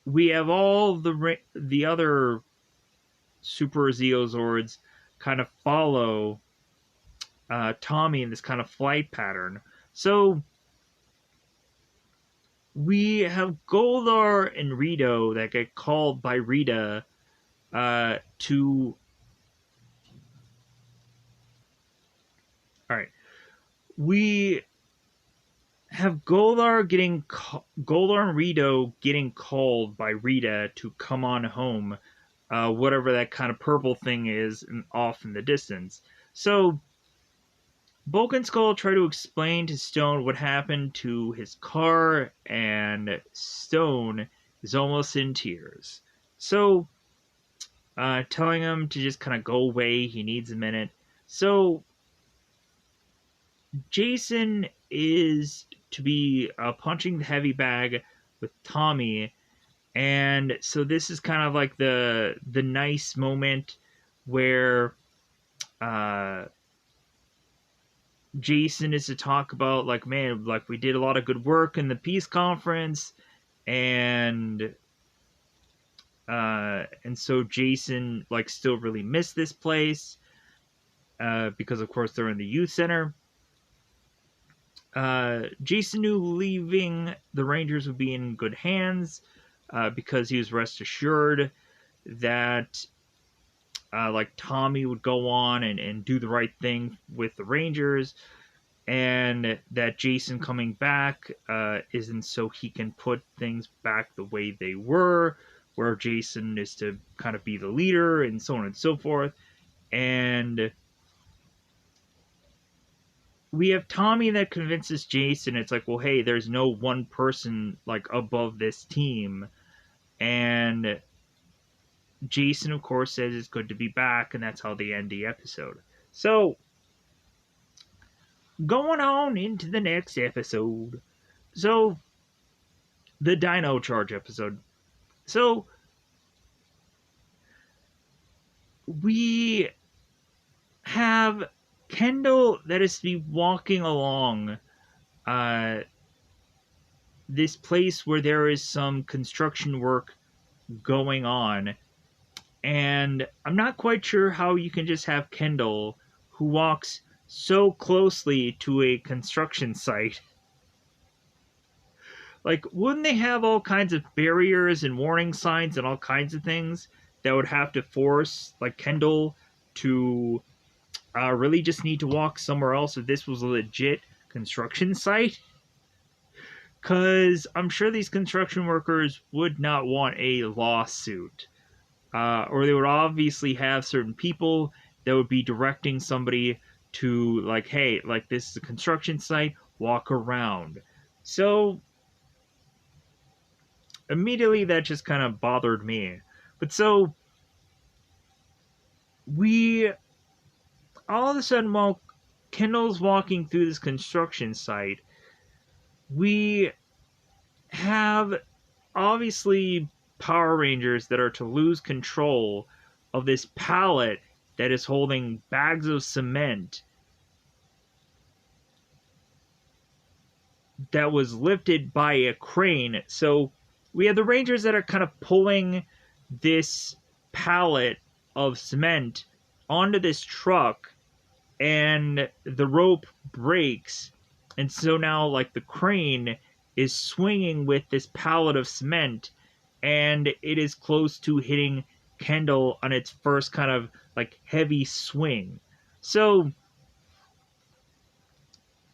we have all the other Super Zeo Zords kind of follow Tommy in this kind of flight pattern. So we have Goldar and Rito that get called by Rita to. All right, we have Goldar and Rito getting called by Rita to come on home, whatever that kind of purple thing is, and off in the distance. So Bulk and Skull try to explain to Stone what happened to his car, and Stone is almost in tears. So, telling him to just kind of go away, he needs a minute. So, Jason is to be punching the heavy bag with Tommy, and so this is kind of like the nice moment where Jason is to talk about, like, man, like, we did a lot of good work in the peace conference, and so Jason, like, still really missed this place, because of course they're in the youth center. Jason knew leaving the Rangers would be in good hands, because he was rest assured that, like, Tommy would go on and do the right thing with the Rangers, and that Jason coming back isn't so he can put things back the way they were, where Jason is to kind of be the leader and so on and so forth. And we have Tommy that convinces Jason, it's like, well, hey, there's no one person, like, above this team. And Jason, of course, says it's good to be back, and that's how they end the episode. So, going on into the next episode. So, the Dino Charge episode. So, we have Kendall that is to be walking along this place where there is some construction work going on. And I'm not quite sure how you can just have Kendall, who walks so closely to a construction site. Like, wouldn't they have all kinds of barriers and warning signs and all kinds of things that would have to force, like, Kendall to really just need to walk somewhere else if this was a legit construction site? Because I'm sure these construction workers would not want a lawsuit. Or they would obviously have certain people that would be directing somebody to, like, hey, like, this is a construction site, walk around. So, immediately that just kind of bothered me. But so, we, all of a sudden, while Kendall's walking through this construction site, we have, obviously, Power Rangers that are to lose control of this pallet that is holding bags of cement that was lifted by a crane. So we have the Rangers that are kind of pulling this pallet of cement onto this truck, and the rope breaks, and so now, like, the crane is swinging with this pallet of cement, and it is close to hitting Kendall on its first kind of, like, heavy swing. So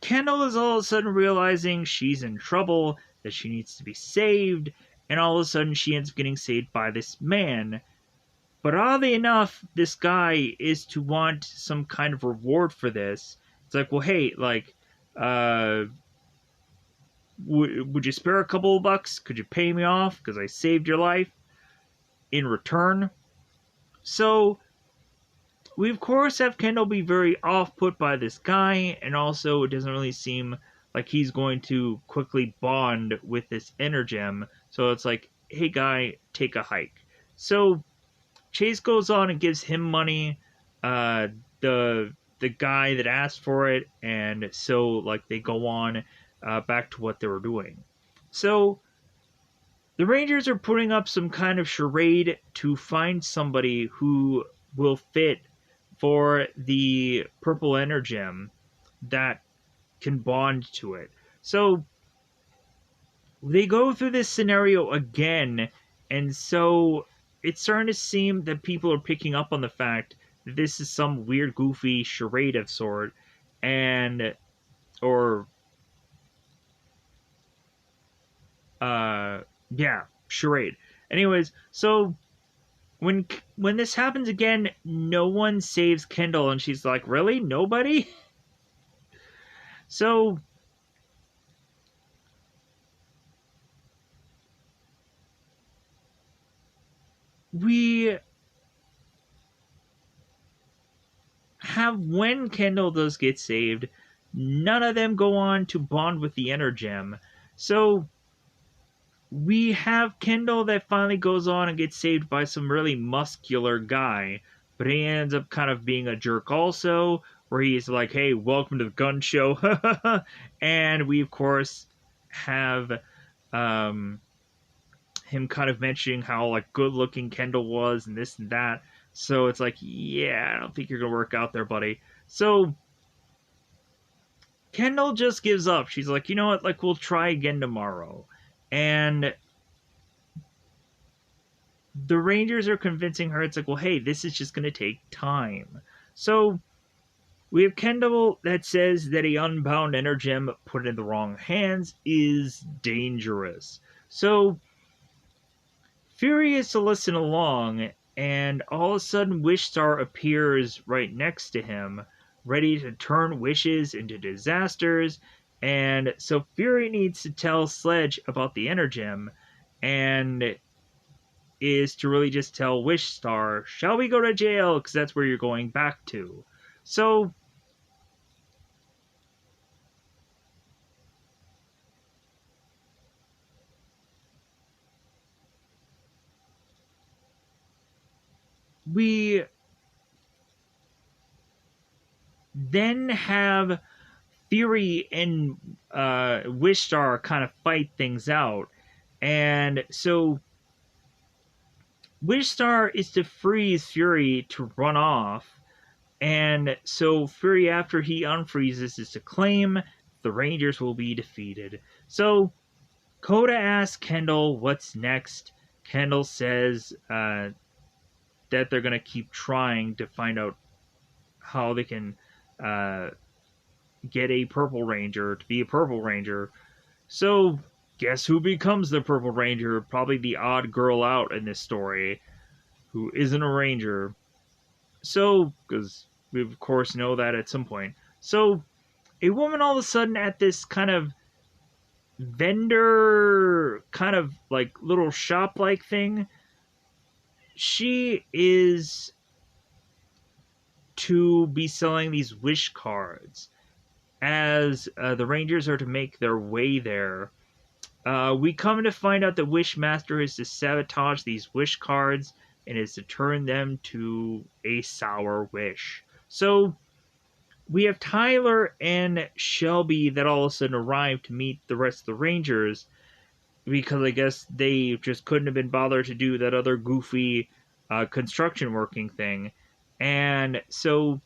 Kendall is all of a sudden realizing she's in trouble, that she needs to be saved, and all of a sudden she ends up getting saved by this man. But oddly enough, this guy is to want some kind of reward for this. It's like, well, hey, like, would you spare a couple of bucks? Could you pay me off because I saved your life in return? So we of course have Kendall be very off-put by this guy, and also it doesn't really seem like he's going to quickly bond with this Energem. So it's like, hey guy, take a hike. So Chase goes on and gives him money, the guy that asked for it, and so, like, they go on back to what they were doing. So the Rangers are putting up some kind of charade to find somebody who will fit for the purple Energem that can bond to it. So they go through this scenario again, and so it's starting to seem that people are picking up on the fact that this is some weird, goofy charade of sort, and, or, yeah, charade. Anyways, so when this happens again, no one saves Kendall, and she's like, really? Nobody? So we have, when Kendall does get saved, none of them go on to bond with the Energem. So we have Kendall that finally goes on and gets saved by some really muscular guy, but he ends up kind of being a jerk also, where he's like, "Hey, welcome to the gun show," and we of course have um, him kind of mentioning how like good looking Kendall was and this and that. So it's like, yeah, I don't think you're gonna work out there, buddy. So Kendall just gives up. She's like, you know what? Like, we'll try again tomorrow. And the Rangers are convincing her. It's like, well, hey, this is just gonna take time. So we have Kendall that says that a unbound energem put in the wrong hands is dangerous. So Fury is to listen along, and all of a sudden Wishstar appears right next to him, ready to turn wishes into disasters. And so Fury needs to tell Sledge about the Energem, and is to really just tell Wishstar, shall we go to jail? Because that's where you're going back to. So we then have Fury and Wishstar kind of fight things out. And so Wishstar is to freeze Fury to run off. And so Fury, after he unfreezes, is to claim the Rangers will be defeated. So Coda asks Kendall what's next. Kendall says that they're going to keep trying to find out how they can uh, get a Purple Ranger to be a Purple Ranger. So, guess who becomes the Purple Ranger? Probably the odd girl out in this story who isn't a Ranger. So, because we of course know that at some point. So, a woman all of a sudden at this kind of vendor, kind of like little shop like thing, she is to be selling these wish cards. As the Rangers are to make their way there, we come to find out that Wishmaster is to sabotage these wish cards and is to turn them to a sour wish. So we have Tyler and Shelby that all of a sudden arrive to meet the rest of the Rangers because I guess they just couldn't have been bothered to do that other goofy construction working thing. And so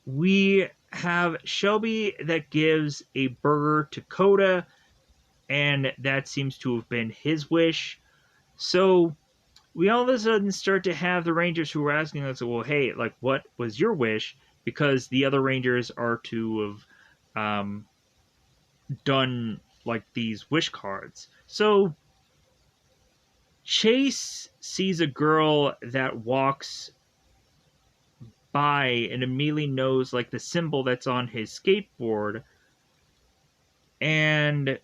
we have Shelby that gives a burger to Coda, and that seems to have been his wish. So we all of a sudden start to have the Rangers who are asking us, well, hey, like, what was your wish? Because the other Rangers are to have done, like, these wish cards. So Chase sees a girl that walks by and immediately knows, like, the symbol that's on his skateboard, and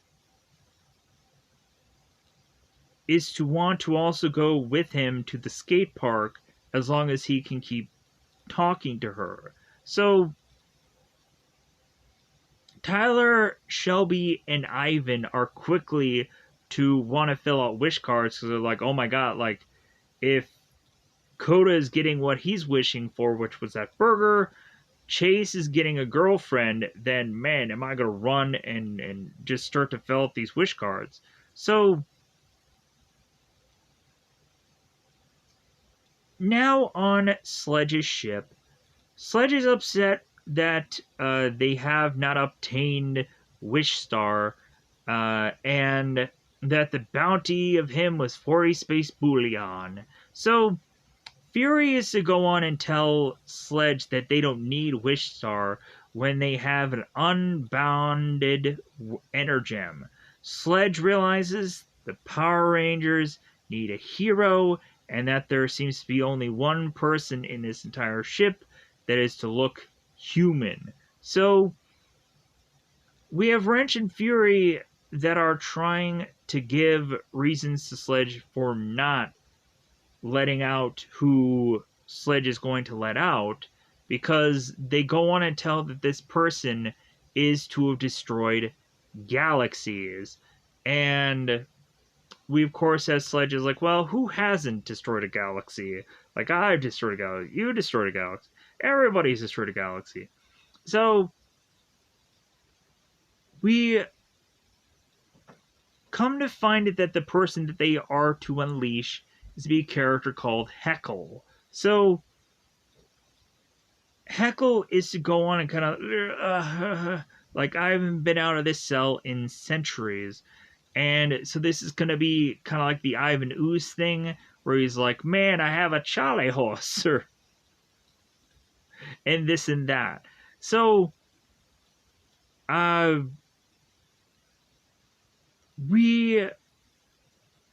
is to want to also go with him to the skate park as long as he can keep talking to her. So Tyler, Shelby, and Ivan are quickly to want to fill out wish cards because they're like, oh my god, like, if Coda is getting what he's wishing for, which was that burger, Chase is getting a girlfriend, then man, am I gonna run and just start to fill out these wish cards. So now on Sledge's ship, Sledge is upset that they have not obtained Wishstar, and that the bounty of him was 40 space bullion. So Fury is to go on and tell Sledge that they don't need Wishstar when they have an unbounded energem. Sledge realizes the Power Rangers need a hero, and that there seems to be only one person in this entire ship that is to look human. So we have Wrench and Fury that are trying to give reasons to Sledge for not letting out who Sledge is going to let out, because they go on and tell that this person is to have destroyed galaxies. And we, of course, as Sledge is like, well, who hasn't destroyed a galaxy? Like, I've destroyed a galaxy. You destroyed a galaxy. Everybody's destroyed a galaxy. So we come to find it that the person that they are to unleash is to be a character called Heckle. So Heckle is to go on and kind of like I haven't been out of this cell in centuries, and so this is gonna be kind of like the Ivan Ooze thing, where he's like, "Man, I have a Charlie horse," or and this and that. So, uh, we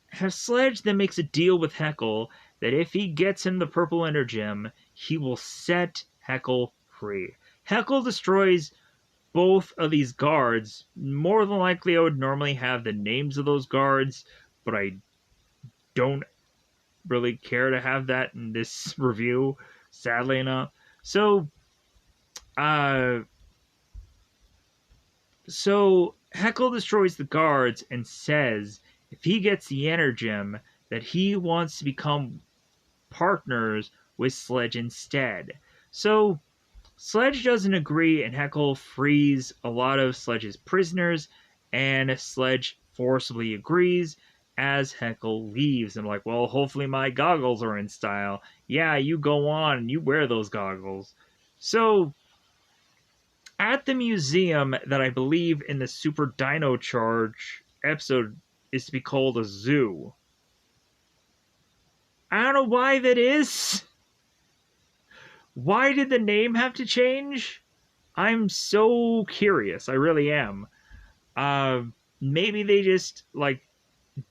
have Sledge that makes a deal with Heckle that if he gets him the purple energem, he will set Heckle free. Heckle destroys both of these guards. More than likely, I would normally have the names of those guards, but I don't really care to have that in this review, sadly enough. So, uh, so Heckle destroys the guards and says if he gets the energem that he wants to become partners with Sledge instead. So Sledge doesn't agree, and Heckle frees a lot of Sledge's prisoners, and Sledge forcibly agrees as Heckle leaves. I'm like, well, hopefully my goggles are in style. Yeah, you go on and you wear those goggles. So, at the museum that I believe in the Super Dino Charge episode is to be called a zoo. I don't know why that is. Why did the name have to change? I'm so curious. I really am. Uh, Maybe they just like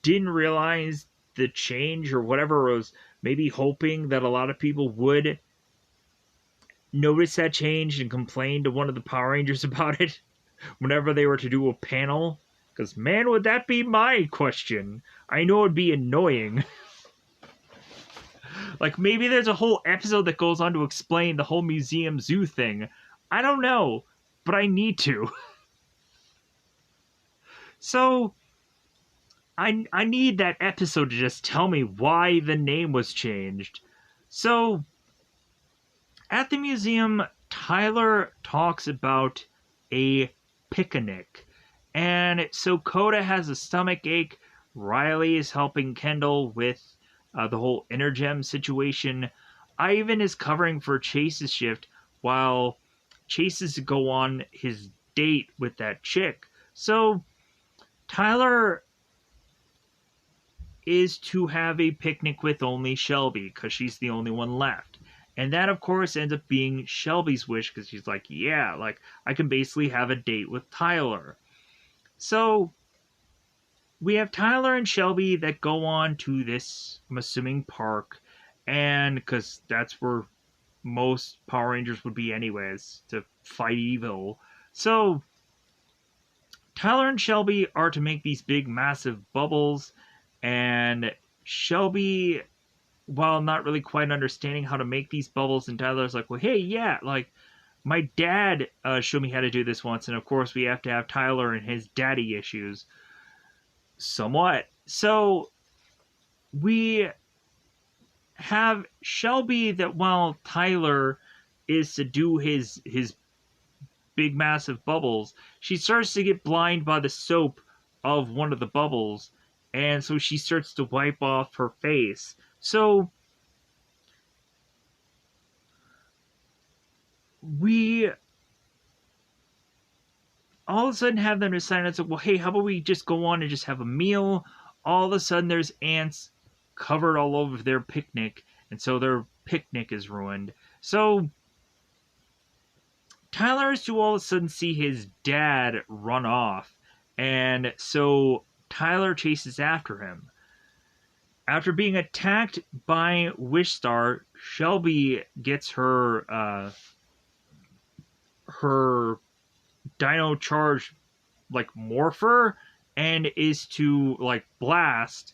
didn't realize the change or whatever was. Maybe hoping that a lot of people would notice that change and complain to one of the Power Rangers about it whenever they were to do a panel. Because man, would that be my question? I know it'd be annoying. Like maybe there's a whole episode that goes on to explain the whole museum zoo thing. I don't know, but I need to. So I need that episode to just tell me why the name was changed. So at the museum, Tyler talks about a picnic. And so Coda has a stomach ache. Riley is helping Kendall with the whole Energem situation. Ivan is covering for Chase's shift while Chase is to go on his date with that chick. So Tyler is to have a picnic with only Shelby because she's the only one left. And that, of course, ends up being Shelby's wish because she's like, yeah, like, I can basically have a date with Tyler. So, we have Tyler and Shelby that go on to this, I'm assuming, park. And because that's where most Power Rangers would be, anyways, to fight evil. So, Tyler and Shelby are to make these big, massive bubbles. And Shelby, while not really quite understanding how to make these bubbles, and Tyler's like, well, hey, yeah, like, my dad showed me how to do this once, and of course we have to have Tyler and his daddy issues. Somewhat. So, we have Shelby that while Tyler is to do his big massive bubbles, she starts to get blind by the soap of one of the bubbles, and so she starts to wipe off her face. So we all of a sudden have them decide, it's like, well, hey, how about we just go on and just have a meal? All of a sudden there's ants covered all over their picnic, and so their picnic is ruined. So Tyler is to all of a sudden see his dad run off, and so Tyler chases after him. After being attacked by Wishstar, Shelby gets her Dino charge like Morpher and is to like blast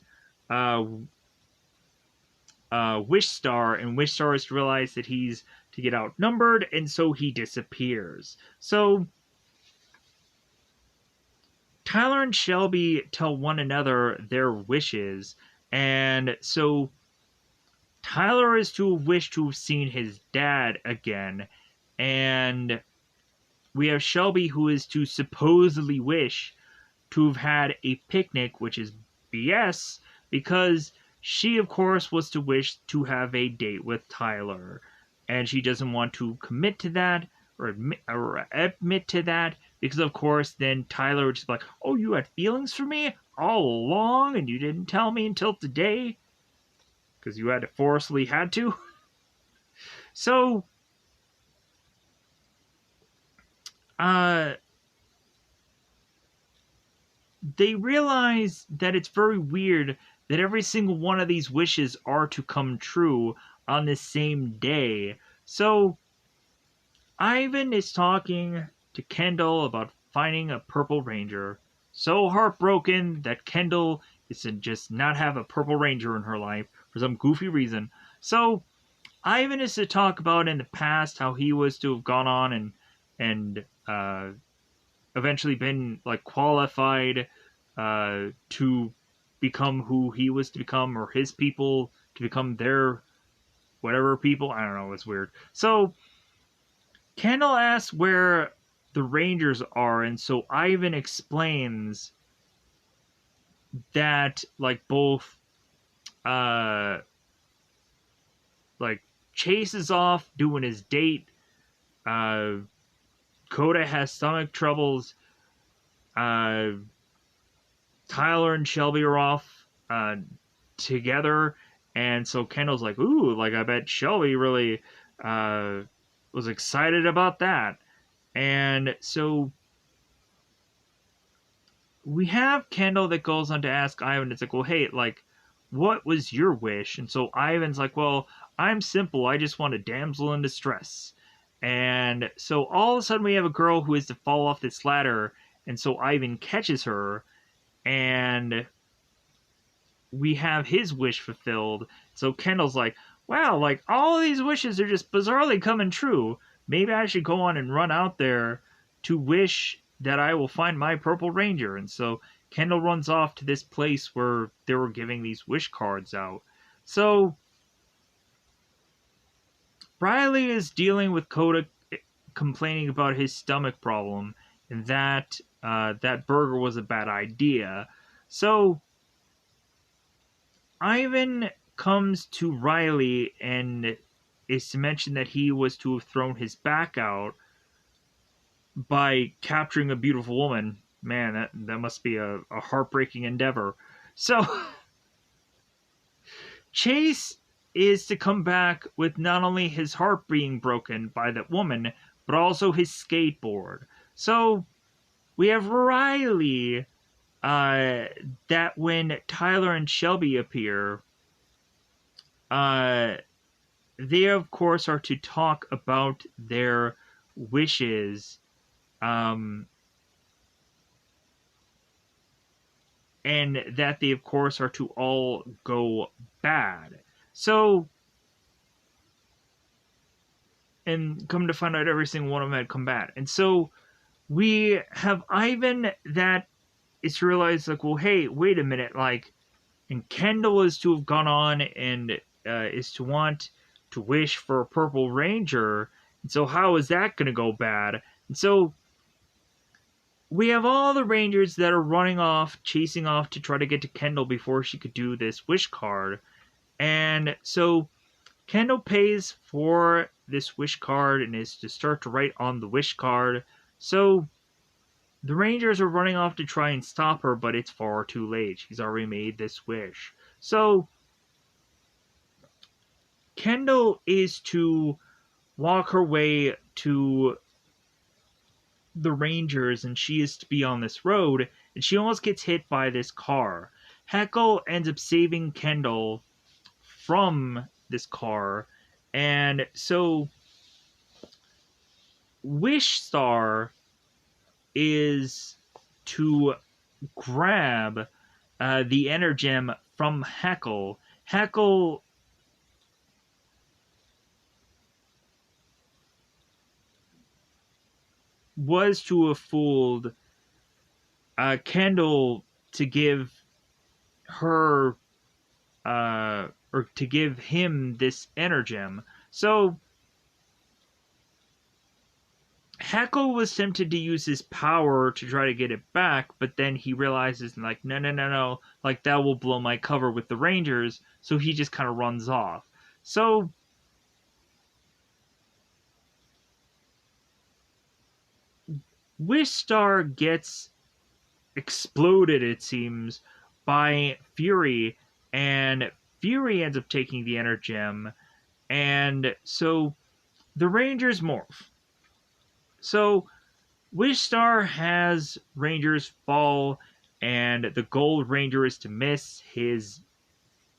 Wishstar, and Wishstar is to realize that he's to get outnumbered, and so he disappears. So Tyler and Shelby tell one another their wishes, and so Tyler is to wish to have seen his dad again, and we have Shelby, who is to supposedly wish to have had a picnic, which is BS, because she, of course, was to wish to have a date with Tyler, and she doesn't want to commit to that or admit to that because, of course, then Tyler would just be like, "Oh, you had feelings for me all along, and you didn't tell me until today because you had to forcefully had to." So, uh, they realize that it's very weird that every single one of these wishes are to come true on the same day. So Ivan is talking to Kendall about finding a Purple Ranger. So heartbroken that Kendall is to just not have a Purple Ranger in her life for some goofy reason. So Ivan is to talk about in the past how he was to have gone on and eventually been like qualified to become who he was to become, or his people to become their whatever people. I don't know. It's weird. So Kendall asks where the Rangers are, and so Ivan explains that like both uh like Chase is off doing his date. Uh, Coda has stomach troubles. Uh, Tyler and Shelby are off together, and so Kendall's like, "Ooh, like I bet Shelby really uh, was excited about that." And so we have Kendall that goes on to ask Ivan. It's like, "Well, hey, like, what was your wish?" And so Ivan's like, "Well, I'm simple. I just want a damsel in distress." And so all of a sudden we have a girl who is to fall off this ladder, and so Ivan catches her, and we have his wish fulfilled. So Kendall's like, wow, like all these wishes are just bizarrely coming true. Maybe I should go on and run out there to wish that I will find my Purple Ranger. And so Kendall runs off to this place where they were giving these wish cards out. So Riley is dealing with Coda complaining about his stomach problem and that that burger was a bad idea. So Ivan comes to Riley and is to mention that he was to have thrown his back out by capturing a beautiful woman. Man, that must be a heartbreaking endeavor. So Chase is to come back with not only his heart being broken by that woman, but also his skateboard. So we have Riley that when Tyler and Shelby appear, uh, they of course are to talk about their wishes, um, and that they of course are to all go bad. So, and come to find out every single one of them had come bad. And so we have Ivan that is to realize like, well, hey, wait a minute, like, and Kendall is to have gone on and is to want to wish for a Purple Ranger. And so how is that going to go bad? And so we have all the Rangers that are running off, chasing off to try to get to Kendall before she could do this wish card. And so Kendall pays for this wish card and is to start to write on the wish card. So the Rangers are running off to try and stop her, but it's far too late. She's already made this wish. So Kendall is to walk her way to the Rangers, and she is to be on this road, and she almost gets hit by this car. Heckle ends up saving Kendall from this car, and so Wish Star is to grab the Energem from Heckle. Heckle was to have fooled Kendall to give her or to give him this energem. So Heckle was tempted to use his power to try to get it back, but then he realizes, like, no, no, no, no, like, that will blow my cover with the Rangers, so he just kind of runs off. So Wishstar gets exploded, it seems, by Fury, and Fury ends up taking the Energem, and so the Rangers morph. So Wishstar has Rangers fall, and the Gold Ranger is to miss his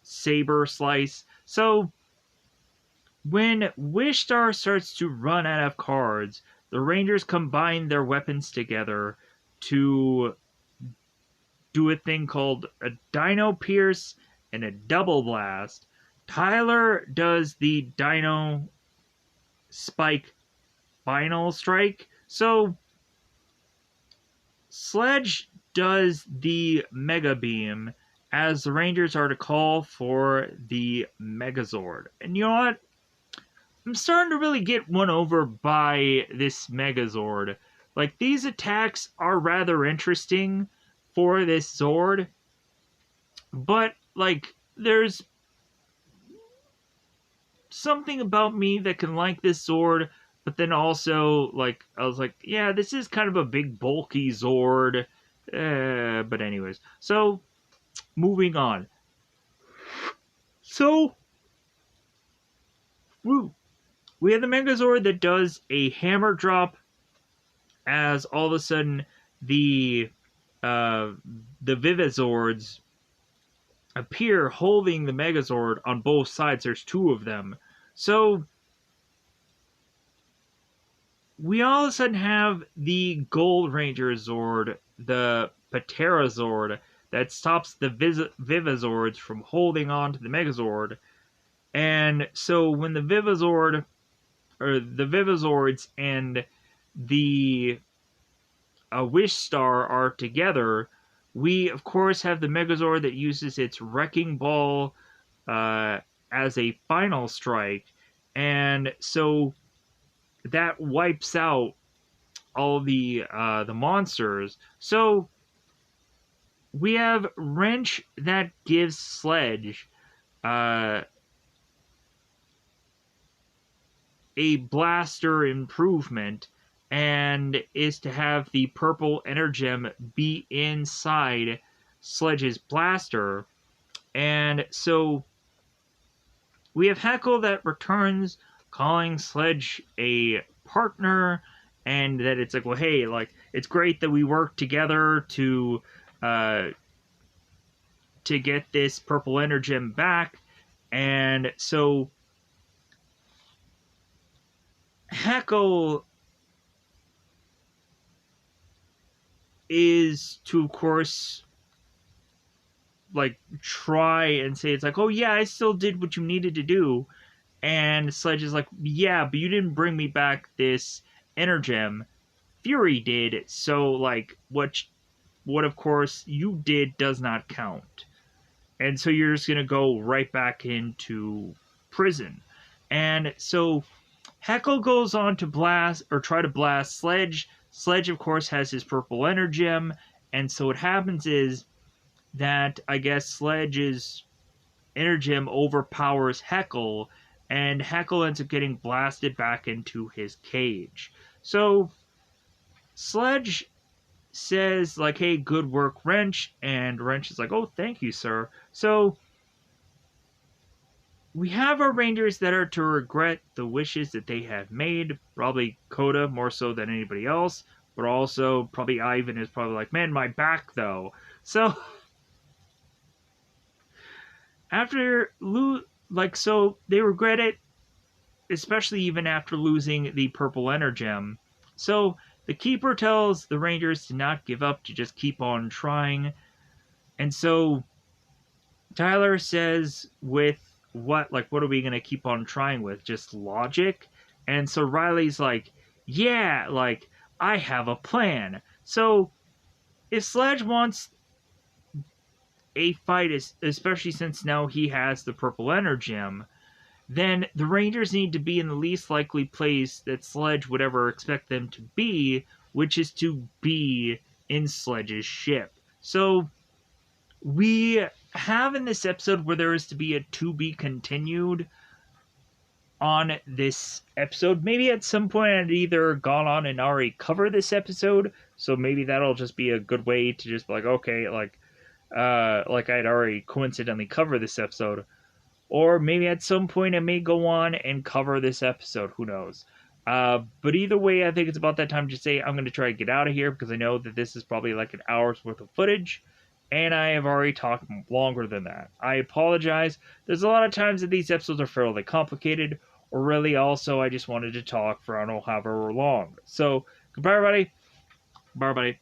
saber slice. So when Wishstar starts to run out of cards, the Rangers combine their weapons together to do a thing called a Dino Pierce and a Double Blast. Tyler does the Dino Spike Final Strike. So Sledge does the Mega Beam as the Rangers are to call for the Megazord. And you know what? I'm starting to really get won over by this Megazord. Like, these attacks are rather interesting for this Zord, but, like, there's something about me that can like this Zord, but then also, like, I was like, yeah, this is kind of a big, bulky Zord. But anyways, so, moving on. So, woo. We have the Megazord that does a hammer drop as all of a sudden the Vivizords appear holding the Megazord on both sides. There's two of them. So we all of a sudden have the Gold Ranger Zord, the Pterazord, that stops the Vivizords from holding on to the Megazord. And so when the Vivizord, or the Vivizords and the Wishstar are together, we of course have the Megazord that uses its Wrecking Ball as a final strike, and so that wipes out all the monsters. So we have Wrench that gives Sledge a blaster improvement, and is to have the purple Energem be inside Sledge's blaster. And so we have Heckle that returns, calling Sledge a partner, and that it's like, well, hey, like, it's great that we work together to get this purple Energem back. And so Heckle is to, of course, like, try and say, it's like, oh yeah, I still did what you needed to do. And Sledge is like, yeah, but you didn't bring me back this Energem. Fury did, so, like, what of course you did does not count. And so you're just gonna go right back into prison. And so Heckle goes on to blast, or try to blast Sledge. Sledge, of course, has his purple Energem, and so what happens is that, I guess, Sledge's Energem overpowers Heckle, and Heckle ends up getting blasted back into his cage. So Sledge says, like, hey, good work, Wrench, and Wrench is like, oh, thank you, sir. So we have our Rangers that are to regret the wishes that they have made. Probably Coda more so than anybody else, but also probably Ivan is probably like, man, my back though. So after so they regret it, especially even after losing the purple Energem. So the Keeper tells the Rangers to not give up, to just keep on trying. And so Tyler says, with what are we going to keep on trying with? Just logic? And so Riley's like, yeah, like, I have a plan. So if Sledge wants a fight, especially since now he has the purple energem, then the Rangers need to be in the least likely place that Sledge would ever expect them to be, which is to be in Sledge's ship. So we have in this episode where there is to be a to be continued on this episode. Maybe at some point I'd either gone on and already cover this episode, so maybe that'll just be a good way to just be like, okay, like I'd already coincidentally covered this episode. Or maybe at some point I may go on and cover this episode. Who knows? But either way, I think it's about that time to say I'm going to try to get out of here because I know that this is probably like an hour's worth of footage. And I have already talked longer than that. I apologize. There's a lot of times that these episodes are fairly complicated. Or really also I just wanted to talk for I don't know however long. So, goodbye everybody. Bye everybody.